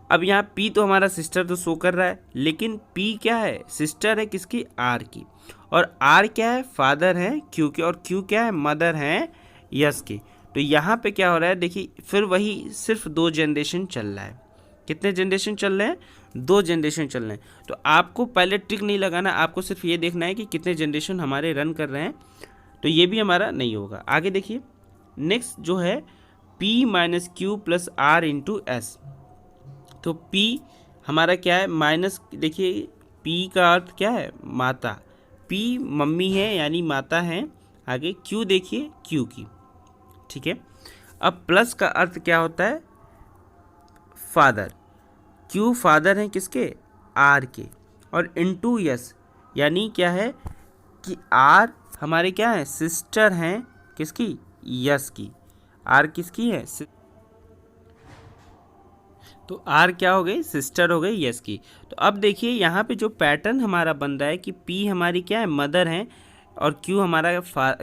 अब यहाँ P तो हमारा सिस्टर तो शो कर रहा है, लेकिन P क्या है, सिस्टर है किसकी, R की, और R क्या है, फादर है Q के, और Q क्या है, मदर है यस की। तो यहाँ पे क्या हो रहा है, देखिए फिर वही सिर्फ 2 जनरेशन चल रहा है। कितने जनरेशन चल रहे हैं, 2 जनरेशन चल रहे हैं। तो आपको पहले ट्रिक नहीं लगाना, आपको सिर्फ ये देखना है कि कितने जनरेशन हमारे रन कर रहे हैं, तो ये भी हमारा नहीं होगा। आगे देखिए नेक्स्ट जो है P minus Q plus R into S, तो P हमारा क्या है, माइनस, देखिए P का अर्थ क्या है, माता, P मम्मी है यानी माता है, आगे Q देखिए Q की, ठीक है। अब प्लस का अर्थ क्या होता है, फादर, Q फादर है किसके, R के, और इंटू यस, यानी क्या है कि R हमारे क्या है, सिस्टर हैं किसकी, यस की, R किसकी है, तो R क्या हो गई, सिस्टर हो गई यस की। तो अब देखिए यहाँ पे जो पैटर्न हमारा बन रहा है कि P हमारी क्या है, मदर है, और Q हमारा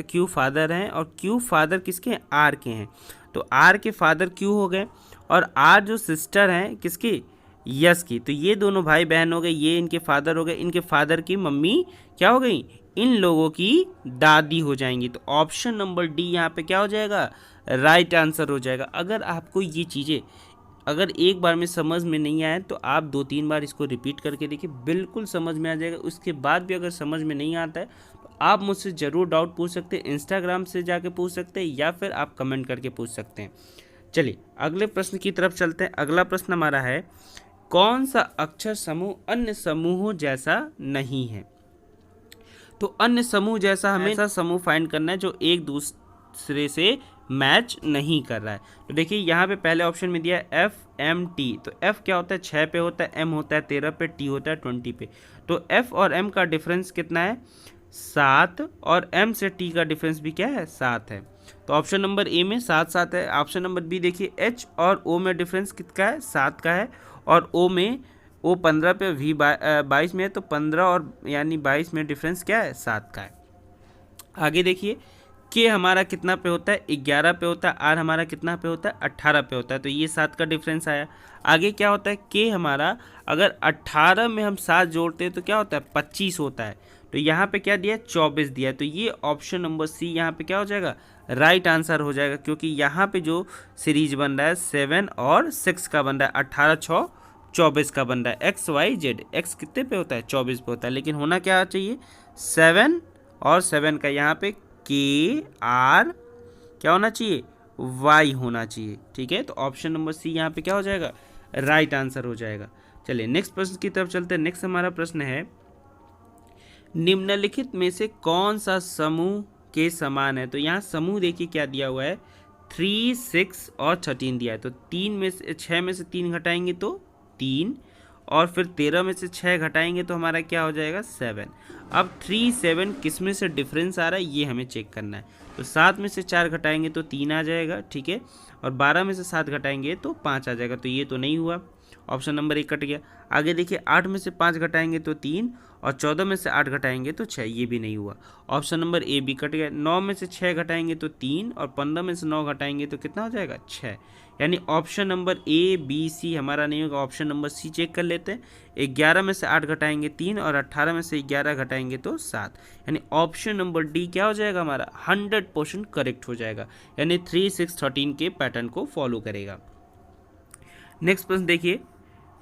Q फादर है, और Q फादर किसके हैं, R के हैं, तो R के फादर Q हो गए, और R जो सिस्टर हैं किसकी, यस की। तो ये दोनों भाई बहन हो गए, ये इनके फादर हो गए, इनके फादर की मम्मी क्या हो गई, इन लोगों की दादी हो जाएंगी। तो ऑप्शन नंबर डी यहाँ पे क्या हो जाएगा, राइट आंसर हो जाएगा। अगर आपको ये चीज़ें अगर एक बार में समझ में नहीं आए तो आप 2-3 बार इसको रिपीट करके देखिए, बिल्कुल समझ में आ जाएगा। उसके बाद भी अगर समझ में नहीं आता है तो आप मुझसे ज़रूर डाउट पूछ सकते हैं, इंस्टाग्राम से जाके पूछ सकते हैं, या फिर आप कमेंट करके पूछ सकते हैं। चलिए अगले प्रश्न की तरफ चलते हैं। अगला प्रश्न हमारा है, कौन सा अक्षर समूह अन्य समूहों जैसा नहीं है। तो अन्य समूह जैसा हमें ऐसा समूह फाइंड करना है जो एक दूसरे से मैच नहीं कर रहा है। तो देखिए यहाँ पे पहले ऑप्शन में दिया है FMT, तो F क्या होता है, 6 पे होता है, M होता है 13 पे, T होता है 20 पे। तो F और M का डिफरेंस कितना है, 7, और M से T का डिफरेंस भी क्या है, 7 है। तो ऑप्शन नंबर ए में 7 है। ऑप्शन नंबर बी देखिए, H और O में डिफरेंस कितना है, 7 का है, और O में O 15 पे, V 22 में है, तो 15 और यानी 22 में डिफरेंस क्या है, 7 का है। आगे देखिए के हमारा कितना पे होता है, 11 पे होता है, आर हमारा कितना पे होता है, 18 पे होता है, तो ये 7 का डिफरेंस आया। आगे क्या होता है, के हमारा अगर 18 में हम 7 जोड़ते हैं तो क्या होता है, 25 होता है। तो यहाँ पे क्या दिया है 24 दिया है, तो ये ऑप्शन नंबर सी यहाँ पे क्या हो जाएगा, राइट आंसर हो जाएगा, क्योंकि यहाँ पे जो सीरीज बन रहा है 7 और 6 का बन रहा है, 18 6 24 का बन रहा है, एक्स वाई जेड, एक्स कितने पे होता है 24 पे होता है, लेकिन होना क्या चाहिए 7 और 7 का यहाँ पे के आर क्या होना चाहिए वाई होना चाहिए। ठीक है, तो ऑप्शन नंबर सी यहाँ पे क्या हो जाएगा, राइट आंसर हो जाएगा। चलिए नेक्स्ट प्रश्न की तरफ चलते हैं। नेक्स्ट हमारा प्रश्न है, निम्नलिखित में से कौन सा समूह के समान है। तो यहाँ समूह देखिए क्या दिया हुआ है, 3 6 और 13 दिया है, तो 6 में से 3 घटाएंगे तो 3, और फिर 13 में से 6 घटाएंगे तो हमारा क्या हो जाएगा 7। अब 3 7 किस में से डिफरेंस आ रहा है ये हमें चेक करना है। तो 7 में से 4 घटाएंगे तो 3 आ जाएगा, ठीक है, और 12 में से 7 घटाएंगे तो 5 आ जाएगा, तो ये तो नहीं हुआ, ऑप्शन नंबर 1 कट गया। आगे देखिए 8 में से 5 घटाएंगे तो 3, और 14 में से 8 घटाएंगे तो 6, ये भी नहीं हुआ, ऑप्शन नंबर ए भी कट गया। 9 में से 6 घटाएंगे तो 3, और 15 में से 9 घटाएंगे तो कितना हो जाएगा 6, यानी option number A B C हमारा नहीं होगा, ऑप्शन नंबर सी चेक कर लेते हैं। 11 में से 8 घटाएंगे 3, और 18 में से 11 घटाएंगे तो 7, यानी ऑप्शन नंबर डी क्या हो जाएगा हमारा 100% करेक्ट हो जाएगा, यानी 3 6 13 के पैटर्न को फॉलो करेगा। नेक्स्ट प्रश्न देखिए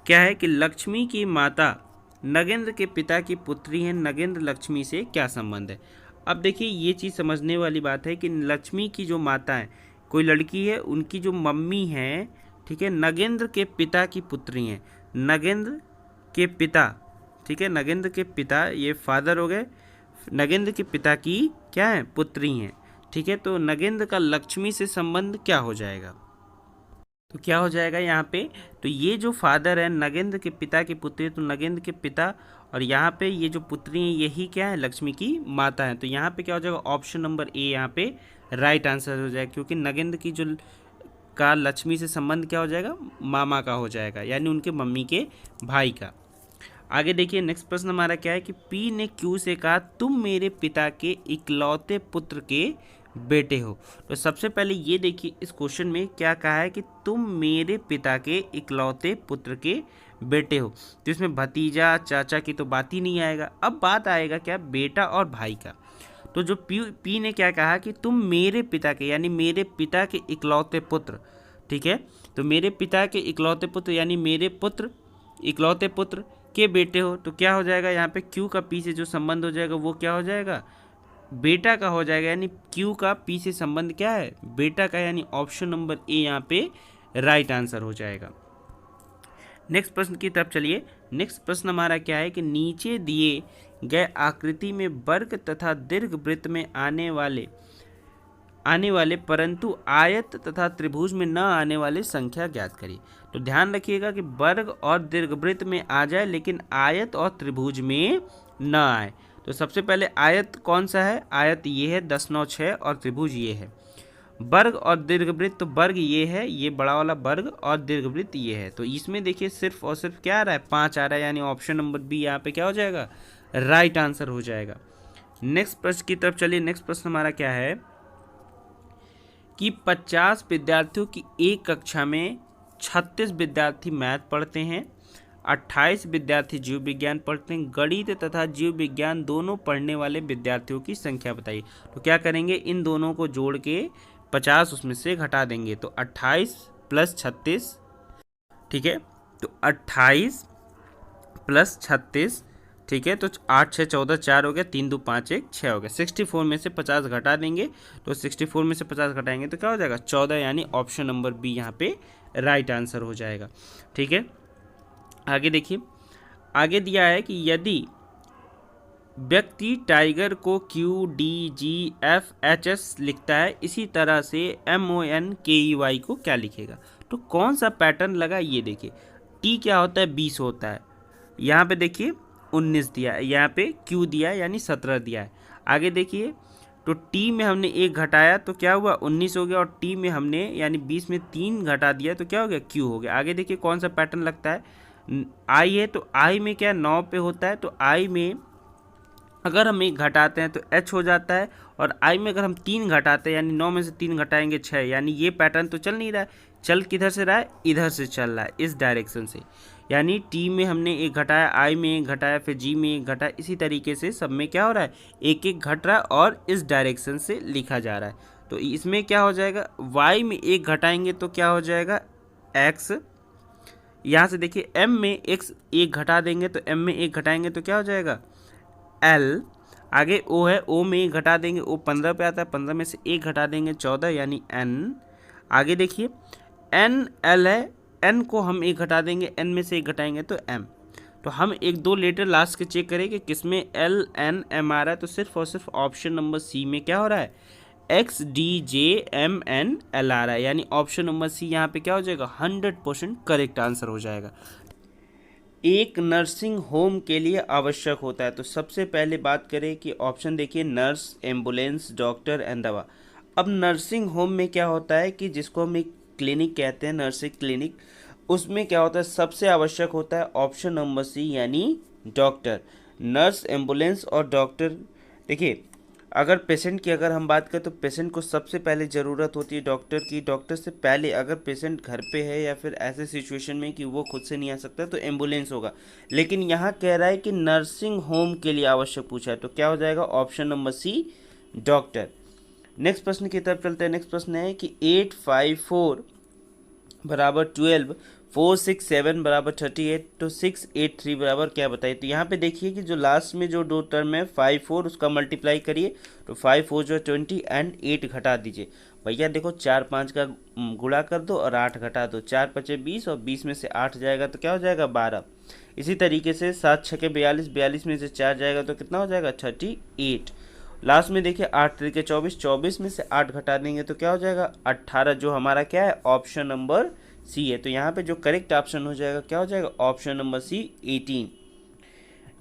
क्या है कि लक्ष्मी की माता नगेंद्र के पिता की पुत्री हैं, नगेंद्र लक्ष्मी से क्या संबंध है। अब देखिए ये चीज़ समझने वाली बात है कि लक्ष्मी की जो माता है कोई लड़की है, उनकी जो मम्मी है, ठीक है, नगेंद्र के पिता की पुत्री हैं, नगेंद्र के पिता, ठीक है, नगेंद्र के पिता ये फादर हो गए, नगेंद्र के पिता की क्या है पुत्री हैं, ठीक है, तो नगेंद्र का लक्ष्मी से संबंध क्या हो जाएगा, तो क्या हो जाएगा यहाँ पे, तो ये जो फादर है नगेंद्र के पिता की पुत्री, तो नगेंद्र के पिता, और यहाँ पे ये जो पुत्री है यही क्या है लक्ष्मी की माता है, तो यहाँ पे क्या हो जाएगा ऑप्शन नंबर ए यहाँ पे राइट आंसर हो जाएगा, क्योंकि नगेंद्र की जो का लक्ष्मी से संबंध क्या हो जाएगा मामा का हो जाएगा, यानी उनके मम्मी के भाई का। आगे देखिए नेक्स्ट प्रश्न हमारा क्या है कि पी ने क्यू से कहा तुम मेरे पिता के इकलौते पुत्र के बेटे हो। तो सबसे पहले ये देखिए इस क्वेश्चन में क्या कहा है कि तुम मेरे पिता के इकलौते पुत्र के बेटे हो, तो इसमें भतीजा चाचा की तो बात ही नहीं आएगा। अब बात आएगा क्या बेटा और भाई का, तो जो पी ने क्या कहा कि तुम मेरे पिता के यानी मेरे पिता के इकलौते पुत्र, ठीक है, तो मेरे पिता के इकलौते पुत्र यानी मेरे पुत्र इकलौते पुत्र के बेटे हो, तो क्या हो जाएगा यहाँ पे क्यू का पी से जो संबंध हो जाएगा वो क्या हो जाएगा बेटा का हो जाएगा, यानी क्यू का पी से संबंध क्या है बेटा का, यानी ऑप्शन नंबर ए यहाँ पे राइट आंसर हो जाएगा। नेक्स्ट प्रश्न की तरफ चलिए। नेक्स्ट प्रश्न हमारा क्या है कि नीचे दिए गए आकृति में वर्ग तथा दीर्घ वृत्त में आने वाले परंतु आयत तथा त्रिभुज में न आने वाले संख्या ज्ञात करिए। तो ध्यान रखिएगा कि वर्ग और दीर्घवृत्त में आ जाए लेकिन आयत और त्रिभुज में न आए। तो सबसे पहले आयत कौन सा है, आयत ये है 10 9 6 और त्रिभुज ये है। वर्ग और दीर्घवृत्त, तो वर्ग ये है, ये बड़ा वाला वर्ग, और दीर्घवृत्त ये है। तो इसमें देखिए सिर्फ और सिर्फ क्या आ रहा है 5 आ रहा है, यानी ऑप्शन नंबर बी यहाँ पे क्या हो जाएगा राइट आंसर हो जाएगा। नेक्स्ट प्रश्न की तरफ चलिए। नेक्स्ट प्रश्न हमारा क्या है कि 50 विद्यार्थियों की एक कक्षा में 36 विद्यार्थी मैथ पढ़ते हैं, 28 विद्यार्थी जीव विज्ञान पढ़ते हैं। गणित तथा जीव विज्ञान दोनों पढ़ने वाले विद्यार्थियों की संख्या बताइए। तो क्या करेंगे इन दोनों को जोड़ के 50 उसमें से घटा देंगे, तो 28 प्लस 36, ठीक है, तो 28 प्लस 36, ठीक है, तो 8 6 14 4 हो गया, 3 2 5 1 6 हो गया। 64 में से 50 घटा देंगे, तो 64 में से 50 घटाएंगे तो क्या हो जाएगा 14, यानी ऑप्शन नंबर बी यहाँ पे राइट आंसर हो जाएगा। ठीक है, आगे देखिए, आगे दिया है कि यदि व्यक्ति टाइगर को QDGFHS लिखता है, इसी तरह से MONKEY को क्या लिखेगा। तो कौन सा पैटर्न लगा ये देखिए, T क्या होता है 20 होता है, यहाँ पे देखिए 19 दिया है, यहाँ पे Q दिया है यानी 17 दिया है। आगे देखिए तो T में हमने 1 घटाया तो क्या हुआ 19 हो गया, और T में हमने यानी 20 में 3 घटा दिया तो क्या हो गया Q हो गया। आगे देखिए कौन सा पैटर्न लगता है, I है, तो I में क्या 9 पे होता है, तो I में अगर हम 1 घटाते हैं तो H हो जाता है, और I में अगर हम 3 घटाते हैं यानी 9 में से 3 घटाएंगे 6, यानी ये पैटर्न तो चल नहीं रहा है, चल किधर से रहा है इधर से चल रहा है, इस डायरेक्शन से, यानी टी में हमने एक घटाया, आई में एक घटाया, फिर जी में एक घटाया, इसी तरीके से सब में क्या हो रहा है, एक एक घट रहा है और इस डायरेक्शन से लिखा जा रहा है। तो इसमें क्या हो जाएगा, वाई में एक घटाएंगे तो क्या हो जाएगा, एक्स। यहाँ से देखिए एम में एक्स एक घटा देंगे तो एम में एक घटाएंगे तो क्या हो जाएगा, एल। आगे ओ है, ओ में एक घटा देंगे, ओ 15 पे आता है, 15 में से एक घटा देंगे 14 यानी एन। आगे देखिए एन एल है, एन को हम एक घटा देंगे, एन में से एक घटाएंगे तो एम। तो हम एक दो लेटर लास्ट के चेक करें कि किस में एल एन एम आ रहा है, तो सिर्फ और सिर्फ ऑप्शन नंबर सी में क्या हो रहा है, X D J M N L आ रहा है, यानी ऑप्शन नंबर सी यहाँ पे क्या हो जाएगा, 100% करेक्ट आंसर हो जाएगा। एक नर्सिंग होम के लिए आवश्यक होता है, तो सबसे पहले बात करें कि ऑप्शन देखिए, नर्स, एम्बुलेंस, डॉक्टर एंड दवा। अब नर्सिंग होम में क्या होता है कि जिसको हम एक क्लिनिक कहते हैं, नर्सिंग क्लिनिक, उसमें क्या होता है, सबसे आवश्यक होता है ऑप्शन नंबर सी यानी डॉक्टर। नर्स, एम्बुलेंस और डॉक्टर। देखिए अगर पेशेंट की अगर हम बात करें तो पेशेंट को सबसे पहले ज़रूरत होती है डॉक्टर की। डॉक्टर से पहले अगर पेशेंट घर पे है या फिर ऐसे सिचुएशन में कि वो खुद से नहीं आ सकता तो एम्बुलेंस होगा। लेकिन यहाँ कह रहा है कि नर्सिंग होम के लिए आवश्यक पूछा है, तो क्या हो जाएगा, option number C doctor. Next प्रश्न की तरफ चलते हैं। नेक्स्ट प्रश्न है कि 854 बराबर 12, 467 बराबर 38, तो 683 बराबर क्या बताइए। तो यहाँ पे देखिए कि जो लास्ट में जो दो टर्म है 54 उसका मल्टीप्लाई करिए, तो 5 4 जो 20 एंड 8 घटा दीजिए। भैया देखो 4 5 का गुणा कर दो और 8 घटा दो, 4 5 20 और 20 में से 8 जाएगा तो क्या हो जाएगा, 12। इसी तरीके से 7 6 के 42, 42 में से 4 जाएगा तो कितना हो जाएगा, 38। लास्ट में देखिए 8 3 के 24, 24 में से 8 घटा देंगे तो क्या हो जाएगा, 18, जो हमारा क्या है, ऑप्शन नंबर सी है। तो यहाँ पे जो करेक्ट ऑप्शन हो जाएगा क्या हो जाएगा, ऑप्शन नंबर सी 18।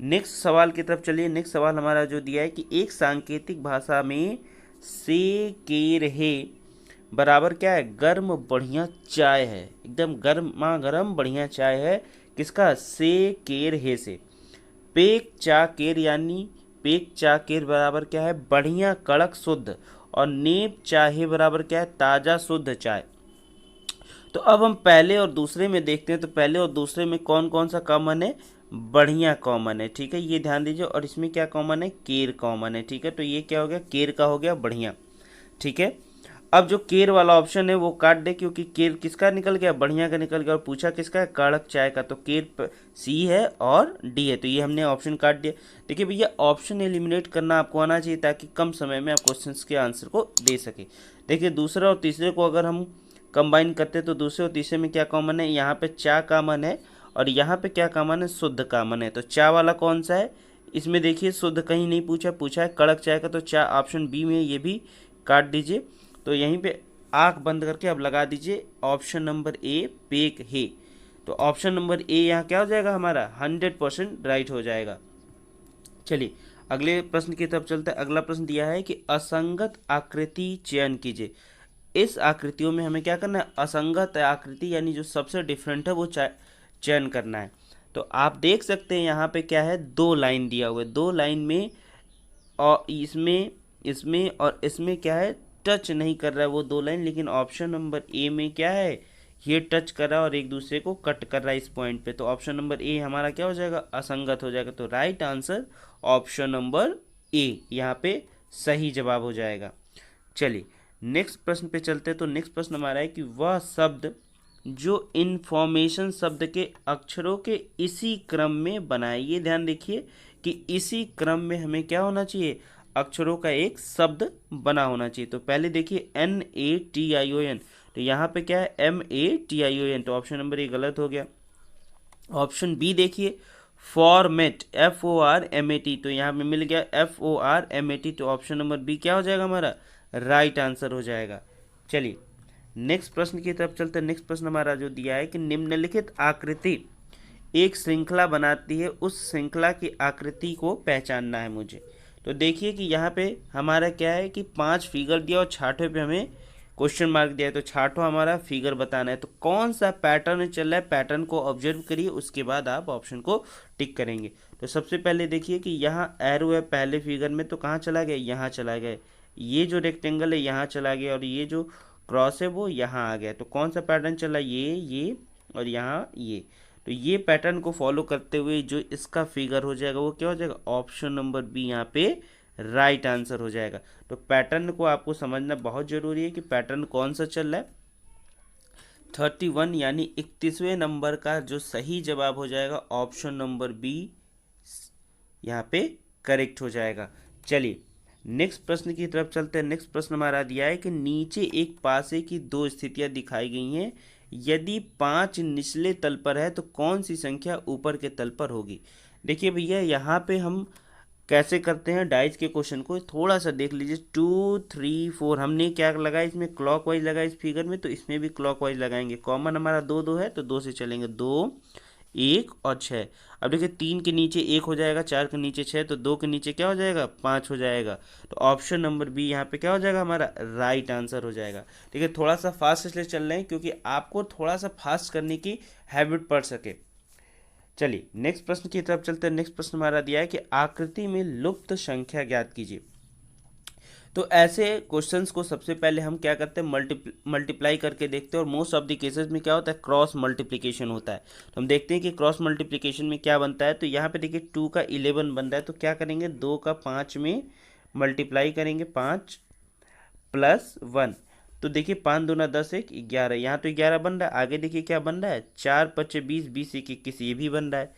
नेक्स्ट सवाल की तरफ चलिए। नेक्स्ट सवाल हमारा जो दिया है कि एक सांकेतिक भाषा में से के रहे बराबर क्या है, गर्म बढ़िया चाय है, एकदम गर्मा गर्म बढ़िया चाय है, किसका, से के रहे से। पेक चा केर यानी पेक चा केर बराबर क्या है, बढ़िया कड़क शुद्ध, और नेप चाहे बराबर क्या है, ताज़ा शुद्ध चाय। तो अब हम पहले और दूसरे में देखते हैं, तो पहले और दूसरे में कौन कौन सा कॉमन है, बढ़िया कॉमन है, ठीक है, ये ध्यान दीजिए। और इसमें क्या कॉमन है, केर कॉमन है, ठीक है। तो ये क्या हो गया, केर का हो गया बढ़िया, ठीक है। अब जो केर वाला ऑप्शन है वो काट दे, क्योंकि केर किसका निकल गया, बढ़िया का निकल गया, और पूछा किसका है, कड़क चाय का। तो केर सी है और डी है, तो ये हमने ऑप्शन काट दिया। देखिए भैया ऑप्शन एलिमिनेट करना आपको आना चाहिए ताकि कम समय में आप क्वेश्चंस के आंसर को दे सके। देखिए दूसरे और तीसरे को अगर हम कंबाइन करते तो दूसरे और तीसरे में क्या कॉमन है, यहाँ पे चा कॉमन है और यहाँ पे क्या कॉमन है, शुद्ध कॉमन है। तो चा वाला कौन सा है, इसमें देखिए शुद्ध कहीं नहीं पूछा, पूछा है कड़क चाय का, तो चा ऑप्शन बी में, ये भी काट दीजिए। तो यहीं पे आंख बंद करके अब लगा दीजिए ऑप्शन नंबर ए पेक है। तो ऑप्शन नंबर ए यहाँ क्या हो जाएगा हमारा, 100% राइट हो जाएगा। चलिए अगले प्रश्न की तरफ चलते हैं। अगला प्रश्न दिया है कि असंगत आकृति चयन कीजिए। इस आकृतियों में हमें क्या करना है, असंगत आकृति यानी जो सबसे डिफरेंट है वो चयन करना है। तो आप देख सकते हैं यहाँ पे क्या है, दो लाइन दिया हुआ है, दो लाइन में और इसमें इसमें और इसमें क्या है, टच नहीं कर रहा है वो दो लाइन, लेकिन ऑप्शन नंबर ए में क्या है, ये टच कर रहा है और एक दूसरे को कट कर रहा है इस पॉइंट पे। तो ऑप्शन नंबर ए हमारा क्या हो जाएगा, असंगत हो जाएगा। तो राइट आंसर ऑप्शन नंबर ए यहाँ पे सही जवाब हो जाएगा। चलिए नेक्स्ट प्रश्न पे चलते हैं। तो नेक्स्ट प्रश्न हमारा है कि वह शब्द जो इन्फॉर्मेशन शब्द के अक्षरों के इसी क्रम में बनाए, ये ध्यान देखिए कि इसी क्रम में हमें क्या होना चाहिए, अक्षरों का एक शब्द बना होना चाहिए। तो पहले देखिए NATION, तो यहाँ पे क्या है MATION, तो ऑप्शन नंबर ए गलत हो गया। ऑप्शन बी देखिए फॉर्मेट FORMAT, तो यहाँ पे मिल गया FORMAT, तो ऑप्शन नंबर बी क्या हो जाएगा हमारा, राइट आंसर हो जाएगा। चलिए नेक्स्ट प्रश्न की तरफ चलते हैं। नेक्स्ट प्रश्न हमारा जो दिया है कि निम्नलिखित आकृति एक श्रृंखला बनाती है, उस श्रृंखला की आकृति को पहचानना है मुझे। तो देखिए कि यहाँ पे हमारा क्या है कि 5 फिगर दिया और छठे पे हमें क्वेश्चन मार्क दिया है, तो छठवा हमारा फिगर बताना है। तो कौन सा पैटर्न चल रहा है, पैटर्न को ऑब्जर्व करिए, उसके बाद आप ऑप्शन को टिक करेंगे। तो सबसे पहले देखिए कि यहाँ एरो है पहले फिगर में, तो कहाँ चला गया, यहाँ चला गया। ये जो रेक्टेंगल है यहाँ चला गया और ये जो क्रॉस है वो यहाँ आ गया। तो कौन सा पैटर्न चला, ये और यहाँ ये। तो ये पैटर्न को फॉलो करते हुए जो इसका फिगर हो जाएगा वो क्या हो जाएगा, ऑप्शन नंबर बी यहाँ पे राइट आंसर हो जाएगा। तो पैटर्न को आपको समझना बहुत जरूरी है कि पैटर्न कौन सा चल रहा है। 31 यानी 31वें नंबर का जो सही जवाब हो जाएगा ऑप्शन नंबर बी यहाँ पे करेक्ट हो जाएगा। चलिए नेक्स्ट प्रश्न की तरफ चलते हैं। नेक्स्ट प्रश्न हमारा दिया है कि नीचे एक पासे की दो स्थितियां दिखाई गई हैं, यदि 5 निचले तल पर है तो कौन सी संख्या ऊपर के तल पर होगी। देखिए भैया यहाँ पे हम कैसे करते हैं डाइस के क्वेश्चन को, थोड़ा सा देख लीजिए। 2 3 4 हमने क्या लगाया इसमें, क्लॉकवाइज लगाया इस फिगर में, तो इसमें भी क्लॉकवाइज लगाएंगे। कॉमन हमारा 2 2 है तो 2 से चलेंगे, 2 1 और 6। अब देखिए 3 के नीचे 1 हो जाएगा, 4 के नीचे 6, तो 2 के नीचे क्या हो जाएगा, 5 हो जाएगा। तो ऑप्शन नंबर बी यहाँ पे क्या हो जाएगा हमारा राइट आंसर हो जाएगा। ठीक है, थोड़ा सा फास्ट इसलिए चल रहे हैं क्योंकि आपको थोड़ा सा फास्ट करने की हैबिट पड़ सके। चलिए नेक्स्ट प्रश्न की तरफ चलते हैं। नेक्स्ट प्रश्न हमारा दिया है कि आकृति में लुप्त संख्या ज्ञात कीजिए। तो ऐसे क्वेश्चंस को सबसे पहले हम क्या करते हैं, मल्टीप्लाई करके देखते हैं, और मोस्ट ऑफ द केसेस में क्या होता है, क्रॉस मल्टीप्लिकेशन होता है। तो हम देखते हैं कि क्रॉस मल्टीप्लिकेशन में क्या बनता है। तो यहाँ पे देखिए 2 का 11 बन रहा है, तो क्या करेंगे 2 का 5 में मल्टीप्लाई करेंगे, 5 प्लस 1। तो देखिए 5 दूना 10 1 11, यहाँ तो 11 बन रहा है। आगे देखिए क्या बन रहा है, 4 पचे 20 20 1 21, ये भी बन रहा है।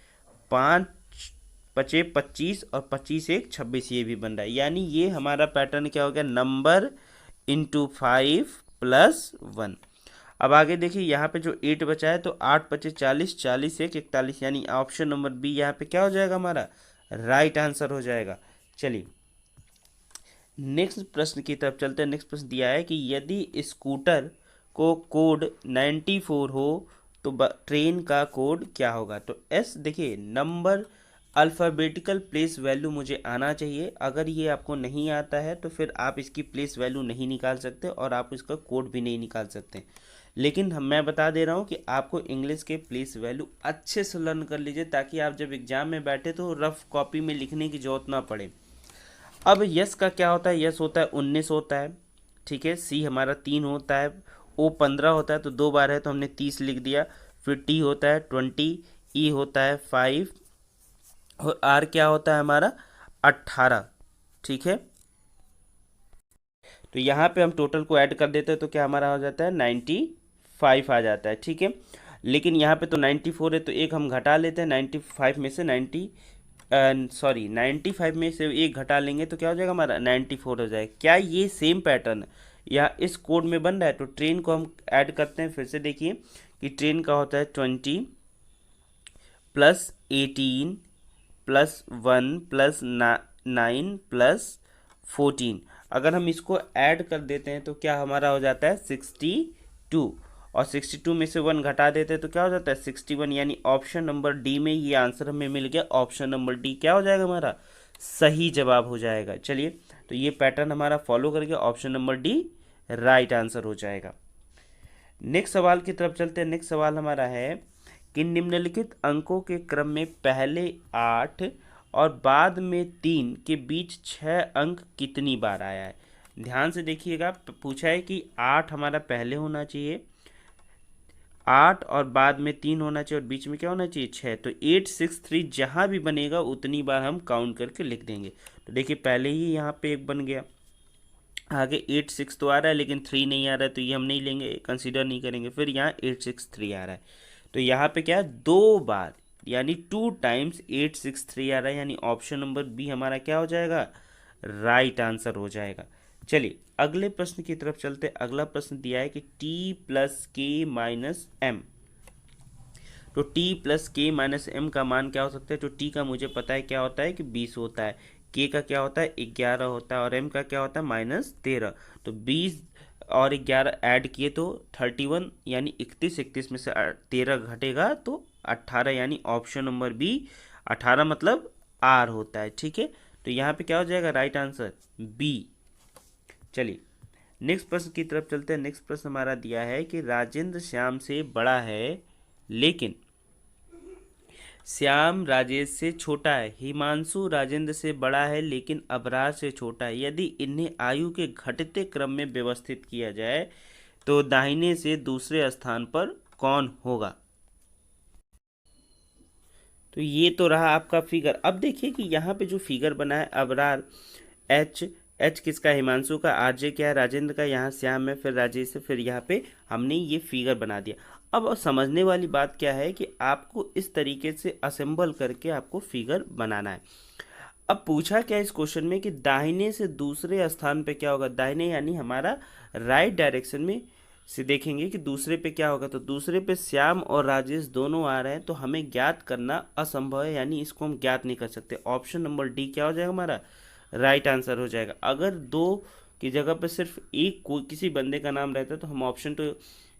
5 पचे 25 और 25 1 26, ये भी बन रहा है। यानी ये हमारा पैटर्न क्या हो गया, नंबर इंटू 5 प्लस 1। अब आगे देखिए यहाँ पे जो 8 बचा है, तो 8 पचे 40 40 1 41, यानी ऑप्शन नंबर बी यहाँ पे क्या हो जाएगा हमारा राइट आंसर हो जाएगा। चलिए नेक्स्ट प्रश्न की तरफ चलते हैं। नेक्स्ट प्रश्न दिया है कि यदि स्कूटर को कोड 94 हो तो ट्रेन का कोड क्या होगा। तो एस देखिए नंबर अल्फ़ाबेटिकल प्लेस वैल्यू मुझे आना चाहिए। अगर ये आपको नहीं आता है तो फिर आप इसकी प्लेस वैल्यू नहीं निकाल सकते और आप इसका कोड भी नहीं निकाल सकते। लेकिन मैं बता दे रहा हूँ कि आपको इंग्लिश के प्लेस वैल्यू अच्छे से लर्न कर लीजिए, ताकि आप जब एग्जाम में बैठे तो रफ कॉपी में लिखने की जरूरत ना पड़े। अब यस का क्या होता है, यस होता है 19 होता है, ठीक है। सी हमारा 3 होता है, ओ 15 होता है, तो 2 बार है तो हमने 30 लिख दिया। फिर टी होता है 20, ई होता है 5 और आर क्या होता है हमारा 18, ठीक है। तो यहाँ पे हम टोटल को ऐड कर देते हैं तो क्या हमारा हो जाता है 95 आ जाता है, ठीक है। लेकिन यहाँ पे तो 94 है तो एक हम घटा लेते हैं, 95 में से 95 में से एक घटा लेंगे तो क्या हो जाएगा हमारा 94 हो जाएगा। क्या ये सेम पैटर्न या इस कोड में बन रहा है। तो ट्रेन को हम ऐड करते हैं, फिर से देखिए कि ट्रेन का होता है 20 प्लस 18 प्लस 1 प्लस 9 प्लस 14। अगर हम इसको ऐड कर देते हैं तो क्या हमारा हो जाता है 62, और 62 में से 1 घटा देते हैं तो क्या हो जाता है 61। यानी ऑप्शन नंबर डी में ये आंसर हमें मिल गया। ऑप्शन नंबर डी क्या हो जाएगा हमारा सही जवाब हो जाएगा। चलिए तो ये पैटर्न हमारा फॉलो करके option number D right answer हो जाएगा। नेक्स्ट सवाल की तरफ चलते हैं। नेक्स्ट सवाल हमारा है कि निम्नलिखित अंकों के क्रम में पहले 8 और बाद में 3 के बीच 6 अंक कितनी बार आया है। ध्यान से देखिएगा, पूछा है कि 8 हमारा पहले होना चाहिए, 8 और बाद में 3 होना चाहिए और बीच में क्या होना चाहिए 6। तो 8 6 3 जहाँ भी बनेगा उतनी बार हम काउंट करके लिख देंगे। तो देखिए पहले ही यहाँ पे एक बन गया, आगे 8 6 तो आ रहा है लेकिन 3 नहीं आ रहा है तो ये हम नहीं लेंगे, कंसीडर नहीं करेंगे। फिर यहाँ 8 6 3 आ रहा है, तो यहाँ पे क्या है 2 बार यानी 2 टाइम्स 8 6 3 आ रहा है। यानी ऑप्शन नंबर बी हमारा क्या हो जाएगा राइट आंसर हो जाएगा। चलिए अगले प्रश्न की तरफ चलते। अगला प्रश्न दिया है कि t प्लस के माइनस एम। तो t प्लस के माइनस एम का मान क्या हो सकता है। तो t का मुझे पता है क्या होता है कि 20 होता है, k का क्या होता है 11 होता है और m का क्या होता है -13। तो 20 और 11 ऐड किए तो 31, यानी 31 31 में से 13 घटेगा तो 18, यानी ऑप्शन नंबर बी 18 मतलब आर होता है, ठीक है। तो यहाँ पे क्या हो जाएगा राइट आंसर बी। चलिए नेक्स्ट प्रश्न की तरफ चलते हैं। नेक्स्ट प्रश्न हमारा दिया है कि राजेंद्र श्याम से बड़ा है लेकिन श्याम राजेश से छोटा है, हिमांशु राजेंद्र से बड़ा है लेकिन अबरार से छोटा है। यदि इन्हें आयु के घटते क्रम में व्यवस्थित किया जाए तो दाहिने से दूसरे स्थान पर कौन होगा। तो ये तो रहा आपका फिगर। अब देखिए कि यहाँ पे जो फिगर बना है अबरार, एच, एच किसका, हिमांशु का, आरजे क्या है, राजेंद्र का, यहाँ श्याम है, फिर राजेश है, फिर यहाँ पे हमने ये फिगर बना दिया। अब समझने वाली बात क्या है कि आपको इस तरीके से असेंबल करके आपको फिगर बनाना है। अब पूछा क्या इस क्वेश्चन में कि दाहिने से दूसरे स्थान पे क्या होगा, दाहिने यानी हमारा राइट डायरेक्शन में से देखेंगे कि दूसरे पे क्या होगा। तो दूसरे पे श्याम और राजेश दोनों आ रहे हैं, तो हमें ज्ञात करना असंभव है, यानी इसको हम ज्ञात नहीं कर सकते। ऑप्शन नंबर डी क्या हो जाएगा हमारा राइट आंसर हो जाएगा। अगर दो की जगह पे सिर्फ एक कोई किसी बंदे का नाम रहता तो हम ऑप्शन तो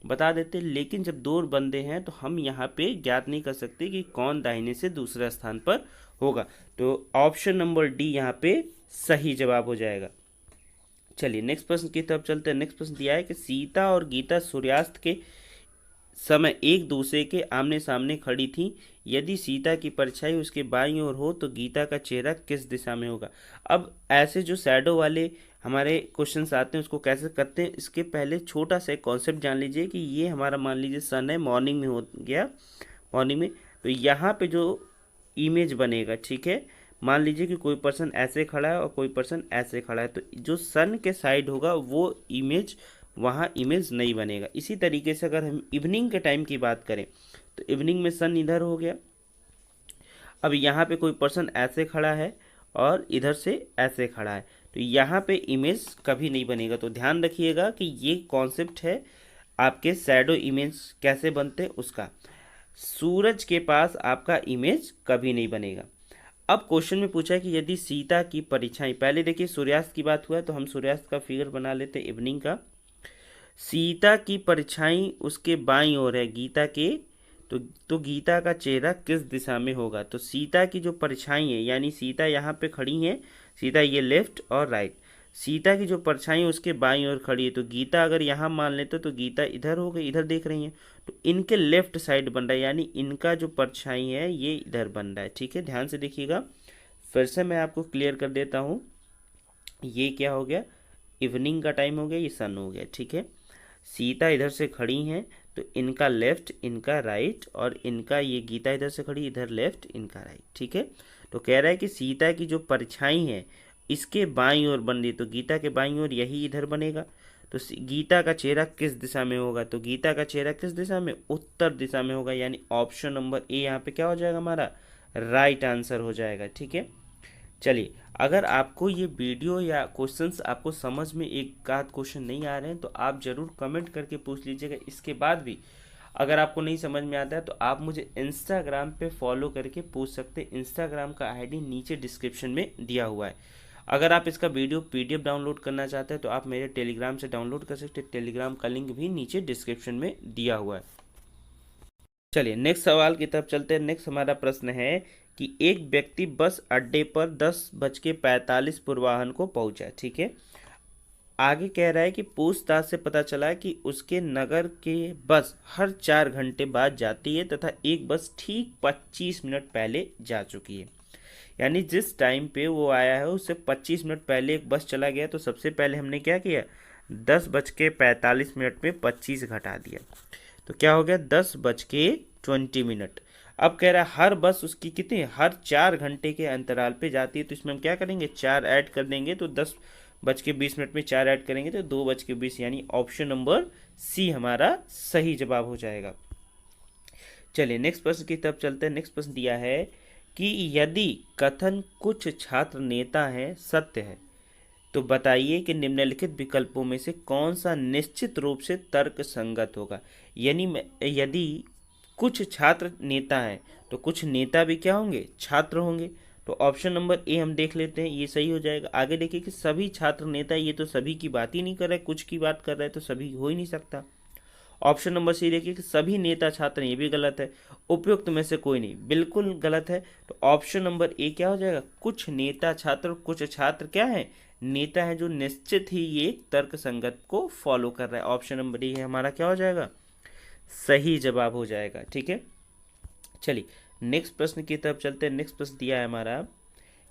बता देते, लेकिन जब दो बंदे हैं तो हम यहाँ पे ज्ञात नहीं कर सकते कि कौन दाहिने से दूसरे स्थान पर होगा। तो ऑप्शन नंबर डी यहाँ पे सही जवाब हो जाएगा। चलिए नेक्स्ट प्रश्न की तरफ चलते हैं। नेक्स्ट प्रश्न दिया है कि सीता और गीता सूर्यास्त के समय एक दूसरे के आमने सामने खड़ी थी। यदि सीता की परछाई उसके बाईं ओर हो तो गीता का चेहरा किस दिशा में होगा। अब ऐसे जो शैडो वाले हमारे क्वेश्चंस आते हैं उसको कैसे करते हैं, इसके पहले छोटा सा एक कॉन्सेप्ट जान लीजिए कि ये हमारा मान लीजिए सन है, मॉर्निंग में हो गया, मॉर्निंग में, तो यहाँ पे जो इमेज बनेगा, ठीक है, मान लीजिए कि कोई पर्सन ऐसे खड़ा है और कोई पर्सन ऐसे खड़ा है, तो जो सन के साइड होगा वो इमेज वहाँ इमेज नहीं बनेगा। इसी तरीके से अगर हम इवनिंग के टाइम की बात करें तो इवनिंग में सन इधर हो गया, अब यहाँ पे कोई पर्सन ऐसे खड़ा है और इधर से ऐसे खड़ा है, तो यहाँ पे इमेज कभी नहीं बनेगा। तो ध्यान रखिएगा कि ये कॉन्सेप्ट है आपके शैडो इमेज कैसे बनते हैं उसका। सूरज के पास आपका इमेज कभी नहीं बनेगा। अब क्वेश्चन में पूछा है कि यदि सीता की परछाई, पहले देखिए सूर्यास्त की बात हुआ है तो हम सूर्यास्त का फिगर बना लेते हैं इवनिंग का। सीता की परछाई उसके बाईं ओर है गीता के, तो गीता का चेहरा किस दिशा में होगा। तो सीता की जो परछाई है, यानी सीता यहाँ पे खड़ी है, सीता ये लेफ्ट और राइट, सीता की जो परछाई उसके बाईं ओर खड़ी है, तो गीता अगर यहाँ मान लेते तो गीता इधर हो गई, इधर देख रही है, तो इनके लेफ्ट साइड बन रहा है, यानी इनका जो परछाई है ये इधर बन रहा है। ठीक है, ध्यान से देखिएगा, फिर से मैं आपको क्लियर कर देता हूँ। ये क्या हो गया, इवनिंग का टाइम हो गया, ये सन हो गया। ठीक है, सीता इधर से खड़ी हैं तो इनका लेफ्ट, इनका राइट, और इनका ये गीता इधर से खड़ी, इधर लेफ्ट, इनका राइट। ठीक है, तो कह रहा है कि सीता की जो परछाई है इसके बाईं ओर बन रही, तो गीता के बाईं ओर यही इधर बनेगा, तो गीता का चेहरा किस दिशा में होगा। तो गीता का चेहरा किस दिशा में, उत्तर दिशा में होगा, यानी ऑप्शन नंबर ए यहाँ पे क्या हो जाएगा हमारा राइट आंसर हो जाएगा। ठीक है, चलिए अगर आपको ये वीडियो या क्वेश्चंस आपको समझ में एक आध क्वेश्चन नहीं आ रहे हैं तो आप ज़रूर कमेंट करके पूछ लीजिएगा। इसके बाद भी अगर आपको नहीं समझ में आता है तो आप मुझे इंस्टाग्राम पे फॉलो करके पूछ सकते हैं। इंस्टाग्राम का आईडी नीचे डिस्क्रिप्शन में दिया हुआ है। अगर आप इसका वीडियो पीडीएफ डाउनलोड करना चाहते हैं तो आप मेरे टेलीग्राम से डाउनलोड कर सकते हैं। टेलीग्राम का लिंक भी नीचे डिस्क्रिप्शन में दिया हुआ है। चलिए नेक्स्ट सवाल की तरफ चलते हैं। नेक्स्ट हमारा प्रश्न है कि एक व्यक्ति बस अड्डे पर 10:45 पूर्वाह्न को पहुंचा। ठीक है, आगे कह रहा है कि पूछताछ से पता चला कि उसके नगर के बस हर 4 घंटे बाद जाती है तथा एक बस ठीक 25 मिनट पहले जा चुकी है। यानी जिस टाइम पे वो आया है उससे 25 मिनट पहले एक बस चला गया, तो सबसे पहले हमने क्या किया, 10:45 में 25 घटा दिया, तो क्या हो गया 10:20। अब कह रहा है हर बस उसकी कितनी, हर 4 घंटे के अंतराल पे जाती है, तो इसमें हम क्या करेंगे 4 ऐड कर देंगे, तो 10:20 में 4 ऐड करेंगे तो 2:20, यानी ऑप्शन नंबर सी हमारा सही जवाब हो जाएगा। चलिए नेक्स्ट प्रश्न की तरफ चलते हैं। नेक्स्ट प्रश्न दिया है कि यदि कथन कुछ छात्र नेता हैं सत्य है तो बताइए कि निम्नलिखित विकल्पों में से कौन सा निश्चित रूप से तर्क संगत होगा। यानी यदि कुछ छात्र नेता हैं तो कुछ नेता भी क्या होंगे, छात्र होंगे, तो ऑप्शन नंबर ए हम देख लेते हैं, ये सही हो जाएगा। आगे देखिए कि सभी छात्र नेता, ये तो सभी की बात ही नहीं कर रहा है, कुछ की बात कर रहा है, तो सभी हो ही नहीं सकता। ऑप्शन नंबर सी देखिए कि सभी नेता छात्र, ये भी गलत है। उपयुक्त में से कोई नहीं, बिल्कुल गलत है, तो ऑप्शन नंबर ए क्या हो जाएगा, कुछ नेता छात्र, कुछ छात्र क्या है, नेता है, जो निश्चित ही ये तर्क संगत को फॉलो कर रहा है। ऑप्शन नंबर ए हमारा क्या हो जाएगा, सही जवाब हो जाएगा। ठीक है, चलिए नेक्स्ट प्रश्न की तरफ चलते हैं। नेक्स्ट प्रश्न दिया है हमारा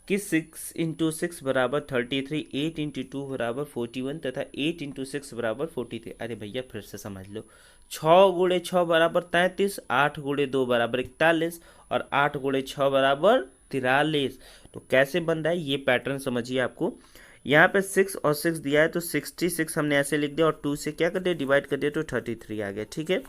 कि 6 × 6 = 33, 8 × 2 = 41 तथा 8 × 6 = 43। अरे भैया फिर से समझ लो, 6 × 6 = 33, 8 × 2 = 41 और 8 गुणे 6 बराबर 43। तो कैसे बन रहा है ये पैटर्न समझिए आपको। यहाँ पे 6 और 6 दिया है तो 66 हमने ऐसे लिख दिया और 2 से क्या कर दिया डिवाइड कर दिया तो 33 आ गया, ठीक है।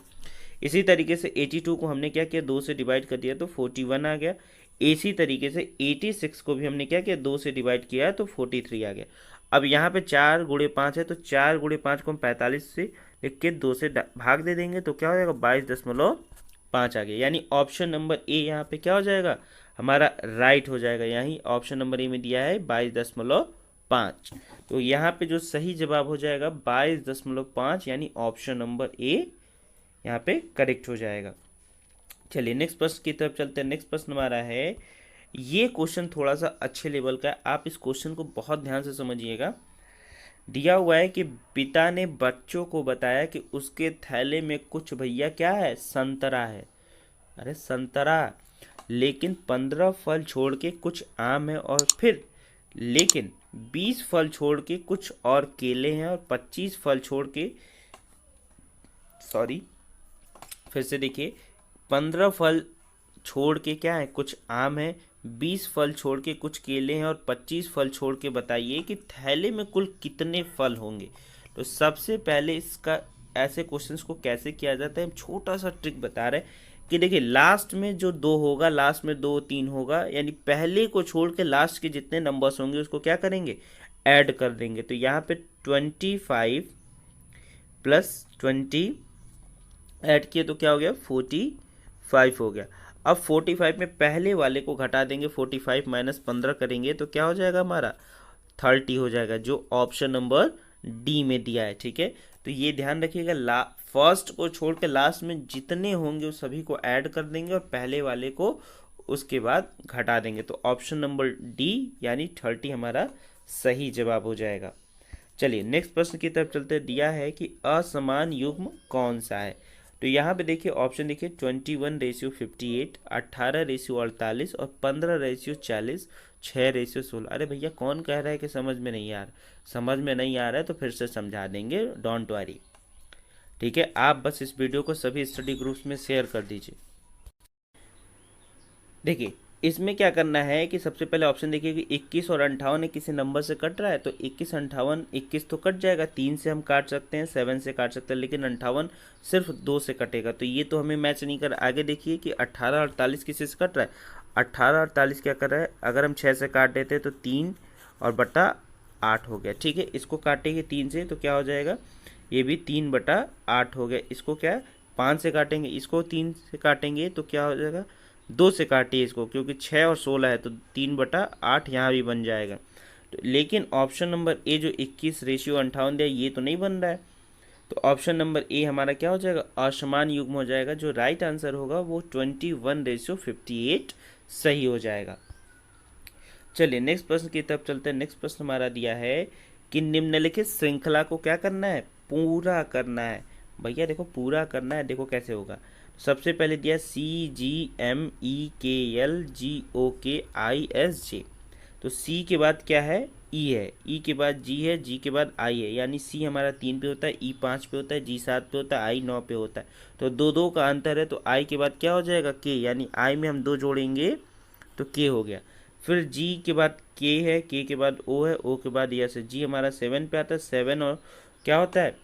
इसी तरीके से 82 को हमने क्या किया 2 से डिवाइड कर दिया तो 41 आ गया। इसी तरीके से 86 को भी हमने क्या किया 2 से डिवाइड किया है तो 43 आ गया। अब यहाँ पे 4 गुणे 5 है तो 4 गुणे 5 को हम 45 से लिख के 2 से भाग दे देंगे तो क्या हो जाएगा 22.5 आ गया। यानी ऑप्शन नंबर ए यहाँ पे क्या हो जाएगा हमारा राइट हो जाएगा। यही ऑप्शन नंबर ए में दिया है 22.5। तो यहाँ पे जो सही जवाब हो जाएगा 22.5 यानी ऑप्शन नंबर ए यहाँ पे करेक्ट हो जाएगा। चलिए नेक्स्ट प्रश्न की तरफ चलते हैं। नेक्स्ट प्रश्न हमारा है, ये क्वेश्चन थोड़ा सा अच्छे लेवल का है, आप इस क्वेश्चन को बहुत ध्यान से समझिएगा। दिया हुआ है कि पिता ने बच्चों को बताया कि उसके थैले में कुछ भैया क्या है संतरा है। अरे संतरा, लेकिन 15 फल छोड़ के कुछ आम है और फिर लेकिन 20 फल छोड़ के कुछ और केले हैं और 25 फल छोड़ के सॉरी फिर से देखिए 15 फल छोड़ के क्या है कुछ आम है, 20 फल छोड़ के कुछ केले हैं और 25 फल छोड़ के बताइए कि थैले में कुल कितने फल होंगे। तो सबसे पहले इसका ऐसे क्वेश्चंस को कैसे किया जाता है हम छोटा सा ट्रिक बता रहे हैं कि देखिए लास्ट में जो 2 होगा, लास्ट में 2 3 होगा, यानी पहले को छोड़ के लास्ट के जितने नंबर्स होंगे उसको क्या करेंगे ऐड कर देंगे। तो यहाँ पे 25 प्लस 20 ऐड किए तो क्या हो गया 45 हो गया। अब 45 में पहले वाले को घटा देंगे, 45 माइनस 15 करेंगे तो क्या हो जाएगा हमारा 30 हो जाएगा, जो ऑप्शन नंबर डी में दिया है, ठीक है। तो ये ध्यान रखिएगा फर्स्ट को छोड़ के लास्ट में जितने होंगे उस सभी को ऐड कर देंगे और पहले वाले को उसके बाद घटा देंगे। तो ऑप्शन नंबर डी यानी 30 हमारा सही जवाब हो जाएगा। चलिए नेक्स्ट प्रश्न की तरफ चलते। दिया है कि असमान युग्म कौन सा है। तो यहाँ पे देखिए ऑप्शन देखिए 21:58, 18:48 और 15:40, 6:16। अरे भैया कौन कह रहा है कि समझ में नहीं आ रहा, समझ में नहीं आ रहा है तो फिर से समझा देंगे, डोंट वरी, ठीक है। आप बस इस वीडियो को सभी स्टडी ग्रुप्स में शेयर कर दीजिए। देखिए इसमें क्या करना है कि सबसे पहले ऑप्शन देखिए कि 21 और 58 किसी नंबर से कट रहा है तो 21 58 21 तो कट जाएगा, 3 से हम काट सकते हैं, 7 से काट सकते हैं, लेकिन 58 सिर्फ 2 से कटेगा तो ये तो हमें मैच नहीं कर। आगे देखिए कि 18 48 किसी से कट रहा है, 18 48 क्या कर रहा है, अगर हम 6 से काट देते हैं तो 3 और बटा 8 हो गया, ठीक है। इसको काटेंगे 3 से तो क्या हो जाएगा ये भी 3/8 हो गया। इसको क्या 5 से काटेंगे, इसको 3 से काटेंगे तो क्या हो जाएगा 2 से काटिए इसको, क्योंकि 6 और 16 है तो 3/8 यहाँ भी बन जाएगा। तो लेकिन ऑप्शन नंबर ए जो 21:58 दिया ये तो नहीं बन रहा है, तो ऑप्शन नंबर ए हमारा क्या हो जाएगा असमान युग्म हो जाएगा। जो राइट आंसर होगा वो 21:58 सही हो जाएगा। चलिए नेक्स्ट प्रश्न की तरफ चलते हैं। नेक्स्ट प्रश्न हमारा दिया है कि निम्नलिखित श्रृंखला को क्या करना है पूरा करना है। भैया देखो पूरा करना है, देखो कैसे होगा। सबसे पहले दिया CGMEKLGOKISJ, तो C के बाद क्या है E है, E के बाद G है, G के बाद I है, यानी C हमारा 3 पे होता है, E 5 पे होता है, G 7 पे होता है, I 9 पे होता है। तो 2 का अंतर है तो I के बाद क्या हो जाएगा K, यानी I में हम 2 जोड़ेंगे तो K हो गया। फिर G के बाद K है, K के बाद O है, O के बाद S है। G हमारा 7 पे आता है, 7 और क्या होता है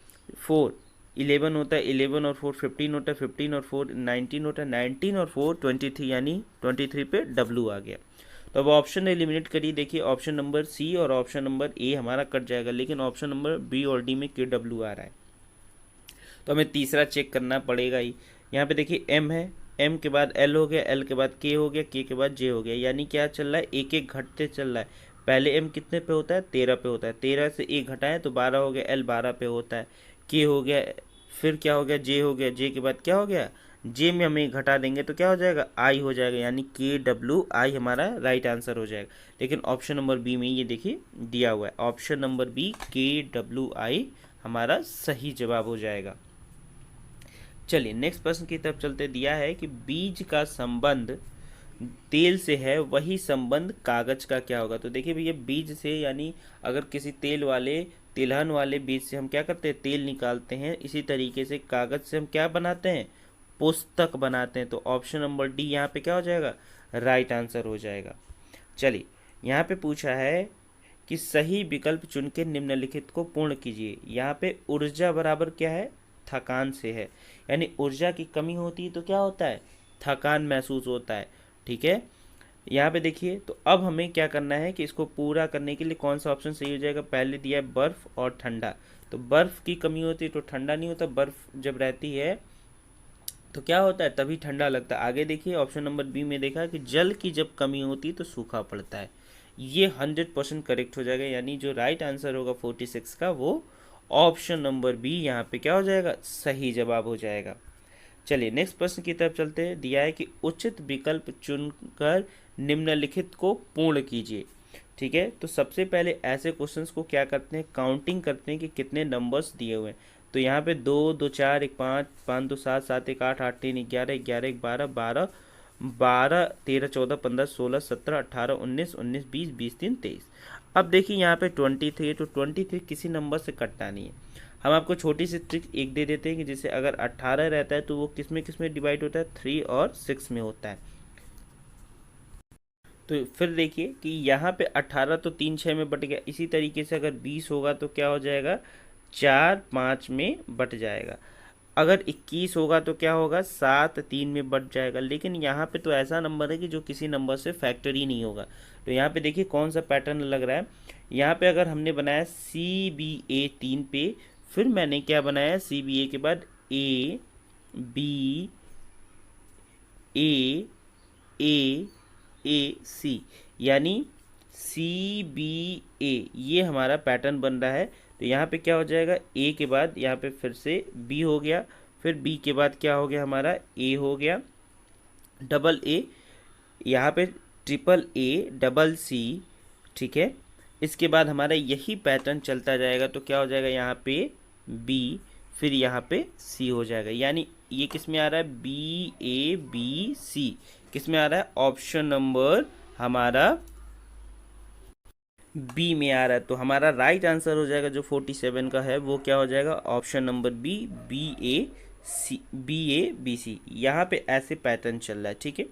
4 11 होता है, 11 और 4 15 होता है, 15 और 4 19 होता है, 19 और 4 23, यानी 23 पे W आ गया। तो अब ऑप्शन एलिमिनेट करिए, देखिए ऑप्शन नंबर सी और ऑप्शन नंबर ए हमारा कट जाएगा, लेकिन ऑप्शन नंबर बी और डी में KW आ रहा है तो हमें तीसरा चेक करना पड़ेगा ही। यहाँ पे देखिए M है, M के बाद L हो गया, L के बाद K हो गया, K के बाद J हो गया, यानी क्या चल रहा है एक एक घटते चल रहा है। पहले M कितने पे होता है 13 पे होता है, 13 से 1 घटाएं तो 12 हो गया, L 12 पे होता है, K हो गया, फिर क्या हो गया J हो गया, J के बाद क्या हो गया J में हमें घटा देंगे तो क्या हो जाएगा I हो जाएगा, यानी KWI हमारा राइट आंसर हो जाएगा। लेकिन ऑप्शन नंबर बी में ये देखिए दिया हुआ है, ऑप्शन नंबर बी KWI हमारा सही जवाब हो जाएगा। चलिए नेक्स्ट प्रश्न की तरफ चलते। दिया है कि बीज का संबंध तेल से है, वही संबंध कागज का क्या होगा। तो देखिए भैया बीज से यानी अगर किसी तिलहन वाले बीज से हम क्या करते हैं तेल निकालते हैं, इसी तरीके से कागज से हम क्या बनाते हैं पुस्तक बनाते हैं। तो ऑप्शन नंबर डी यहाँ पे क्या हो जाएगा, राइट आंसर हो जाएगा। चलिए यहाँ पे पूछा है कि सही विकल्प चुन के निम्नलिखित को पूर्ण कीजिए। यहाँ पे ऊर्जा बराबर क्या है, थकान से है, यानी ऊर्जा की कमी होती है तो क्या होता है, थकान महसूस होता है। ठीक है, यहाँ पे देखिए, तो अब हमें क्या करना है कि इसको पूरा करने के लिए कौन सा ऑप्शन सही हो जाएगा। पहले दिया है बर्फ और ठंडा, तो बर्फ की कमी होती है तो ठंडा नहीं होता, बर्फ जब रहती है तो क्या होता है, तभी ठंडा लगता है। आगे देखिए ऑप्शन नंबर बी में देखा कि जल की जब कमी होती है तो सूखा पड़ता है। ये 100% करेक्ट हो जाएगा, यानी जो राइट आंसर होगा 46 का वो ऑप्शन नंबर बी यहाँ पे क्या हो जाएगा, सही जवाब हो जाएगा। चलिए नेक्स्ट प्रश्न की तरफ चलते हैं। दिया है कि उचित विकल्प चुनकर निम्नलिखित को पूर्ण कीजिए। ठीक है, तो सबसे पहले ऐसे क्वेश्चंस को क्या करते हैं, काउंटिंग करते हैं कि कितने नंबर्स दिए हुए हैं। तो यहाँ पे 2 2 4 1 5 5 2 7 7 1 8 8 3 11 11 1 12 12 12 13 14 15 16 17 18 19 19 20 20 3 23। अब देखिए यहाँ पे 23, तो 23 किसी नंबर से कटता नहीं है। हम आपको छोटी सी ट्रिक एक दे देते हैं कि जैसे अगर 18 रहता है तो वो किस में डिवाइड होता है, 3 और 6 में होता है। तो फिर देखिए कि यहाँ पे 18 तो 3 6 में बट गया। इसी तरीके से अगर 20 होगा तो क्या हो जाएगा, 4 5 में बट जाएगा। अगर 21 होगा तो क्या होगा, 7 3 में बट जाएगा। लेकिन यहाँ पे तो ऐसा नंबर है कि जो किसी नंबर से फैक्टर ही नहीं होगा। तो यहाँ पे देखिए कौन सा पैटर्न लग रहा है। यहाँ पे अगर हमने बनाया CBA 3 पे, फिर मैंने क्या बनाया, CBA के बाद A B A A A C, यानी CBA, ये हमारा पैटर्न बन रहा है। तो यहाँ पे क्या हो जाएगा, A के बाद यहाँ पे फिर से B हो गया, फिर B के बाद क्या हो गया हमारा, A हो गया, डबल A, यहाँ पे ट्रिपल A, डबल C। ठीक है, इसके बाद हमारा यही पैटर्न चलता जाएगा। तो क्या हो जाएगा, यहाँ पे B, फिर यहाँ पे C हो जाएगा। यानी ये किस में आ रहा है, BABC किस में आ रहा है, ऑप्शन नंबर हमारा बी में आ रहा है। तो हमारा राइट आंसर हो जाएगा जो 47 का है वो क्या हो जाएगा, ऑप्शन नंबर बी, BABC। यहाँ पे ऐसे पैटर्न चल रहा है। ठीक है,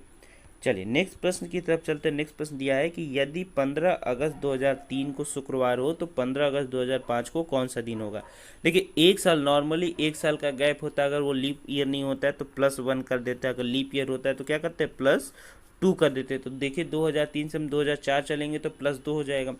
चलिए नेक्स्ट प्रश्न की तरफ चलते हैं। नेक्स्ट प्रश्न दिया है कि यदि 15 अगस्त 2003 को शुक्रवार हो तो 15 अगस्त 2005 को कौन सा दिन होगा। देखिए एक साल, नॉर्मली एक साल का गैप होता है, अगर वो लीप ईयर नहीं होता है तो +1 कर देता है, अगर लीप ईयर होता है तो क्या करते हैं, +2 कर देते हैं। तो देखिए 2003 से हम 2004 चलेंगे तो +2 हो जाएगा,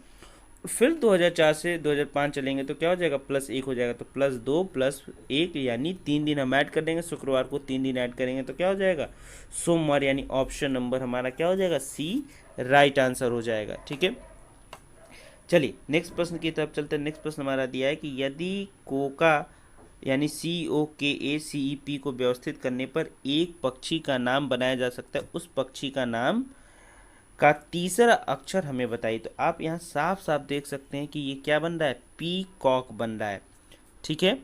फिर 2004 से 2005 चलेंगे तो क्या हो जाएगा, +1 हो जाएगा। तो +2 +1 यानी 3 दिन हम ऐड कर देंगे, शुक्रवार को 3 दिन ऐड करेंगे तो क्या हो जाएगा, सोमवार, यानी ऑप्शन नंबर हमारा क्या हो जाएगा, C राइट आंसर हो जाएगा। ठीक है, चलिए नेक्स्ट प्रश्न की तरफ चलते हैं। नेक्स्ट प्रश्न हमारा दिया है कि यदि कोका यानी COKACEP को व्यवस्थित करने पर एक पक्षी का नाम बनाया जा सकता है, उस पक्षी का नाम का तीसरा अक्षर हमें बताइए। तो आप यहाँ साफ साफ देख सकते हैं कि ये क्या बन रहा है, पीकॉक बन रहा है। ठीक है,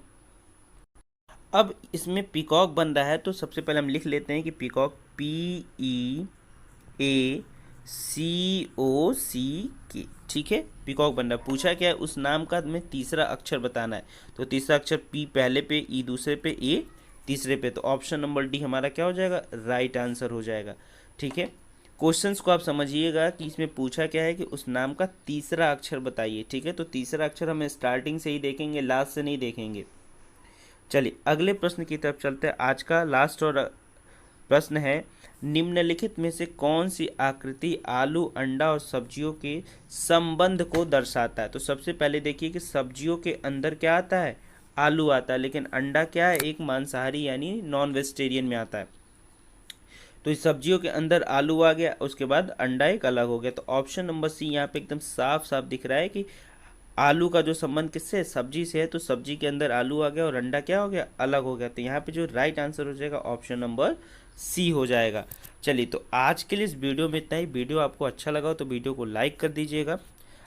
अब इसमें पीकॉक बन रहा है तो सबसे पहले हम लिख लेते हैं कि पीकॉक PEACOCK। ठीक है, पीकॉक बन रहा है। पूछा क्या है, उस नाम का हमें तीसरा अक्षर बताना है। तो तीसरा अक्षर P पहले पे, E दूसरे पे, A तीसरे पे। तो ऑप्शन नंबर डी हमारा क्या हो जाएगा, राइट आंसर हो जाएगा। ठीक है, क्वेश्चंस को आप समझिएगा कि इसमें पूछा क्या है कि उस नाम का तीसरा अक्षर बताइए। ठीक है, तो तीसरा अक्षर हम स्टार्टिंग से ही देखेंगे, लास्ट से नहीं देखेंगे। चलिए अगले प्रश्न की तरफ चलते हैं। आज का लास्ट और प्रश्न है, निम्नलिखित में से कौन सी आकृति आलू, अंडा और सब्जियों के संबंध को दर्शाता है। तो सबसे पहले देखिए कि सब्जियों के अंदर क्या आता है, आलू आता है, लेकिन अंडा क्या है, एक मांसाहारी यानी नॉन वेजिटेरियन में आता है। तो इस सब्जियों के अंदर आलू आ गया, उसके बाद अंडा एक अलग हो गया। तो ऑप्शन नंबर C यहाँ पे एकदम साफ साफ दिख रहा है कि आलू का जो संबंध किससे है, सब्जी से है। तो सब्जी के अंदर आलू आ गया और अंडा क्या हो गया, अलग हो गया। तो यहाँ पे जो राइट आंसर हो जाएगा ऑप्शन नंबर C हो जाएगा। चलिए तो आज के लिए इस वीडियो में इतना ही। वीडियो आपको अच्छा लगा तो वीडियो को लाइक कर दीजिएगा।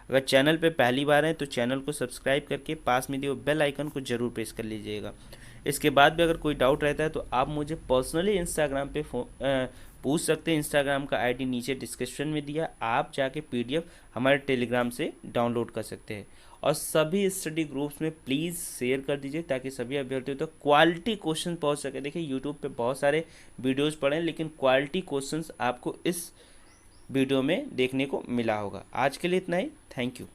अगर चैनल पे पहली बार हैं तो चैनल को सब्सक्राइब करके पास में दिए बेल आइकन को जरूर प्रेस कर लीजिएगा। इसके बाद भी अगर कोई डाउट रहता है तो आप मुझे पर्सनली इंस्टाग्राम पे पूछ सकते हैं। इंस्टाग्राम का आईडी नीचे डिस्क्रिप्शन में दिया, आप जाके PDF हमारे टेलीग्राम से डाउनलोड कर सकते हैं। और सभी स्टडी ग्रुप्स में प्लीज़ शेयर कर दीजिए ताकि सभी अभ्यर्थियों तक क्वालिटी क्वेश्चन पहुंच सके। देखिए यूट्यूब पे बहुत सारे वीडियोज़ पढ़े लेकिन क्वालिटी क्वेश्चंस आपको इस वीडियो में देखने को मिला होगा। आज के लिए इतना ही। Thank you.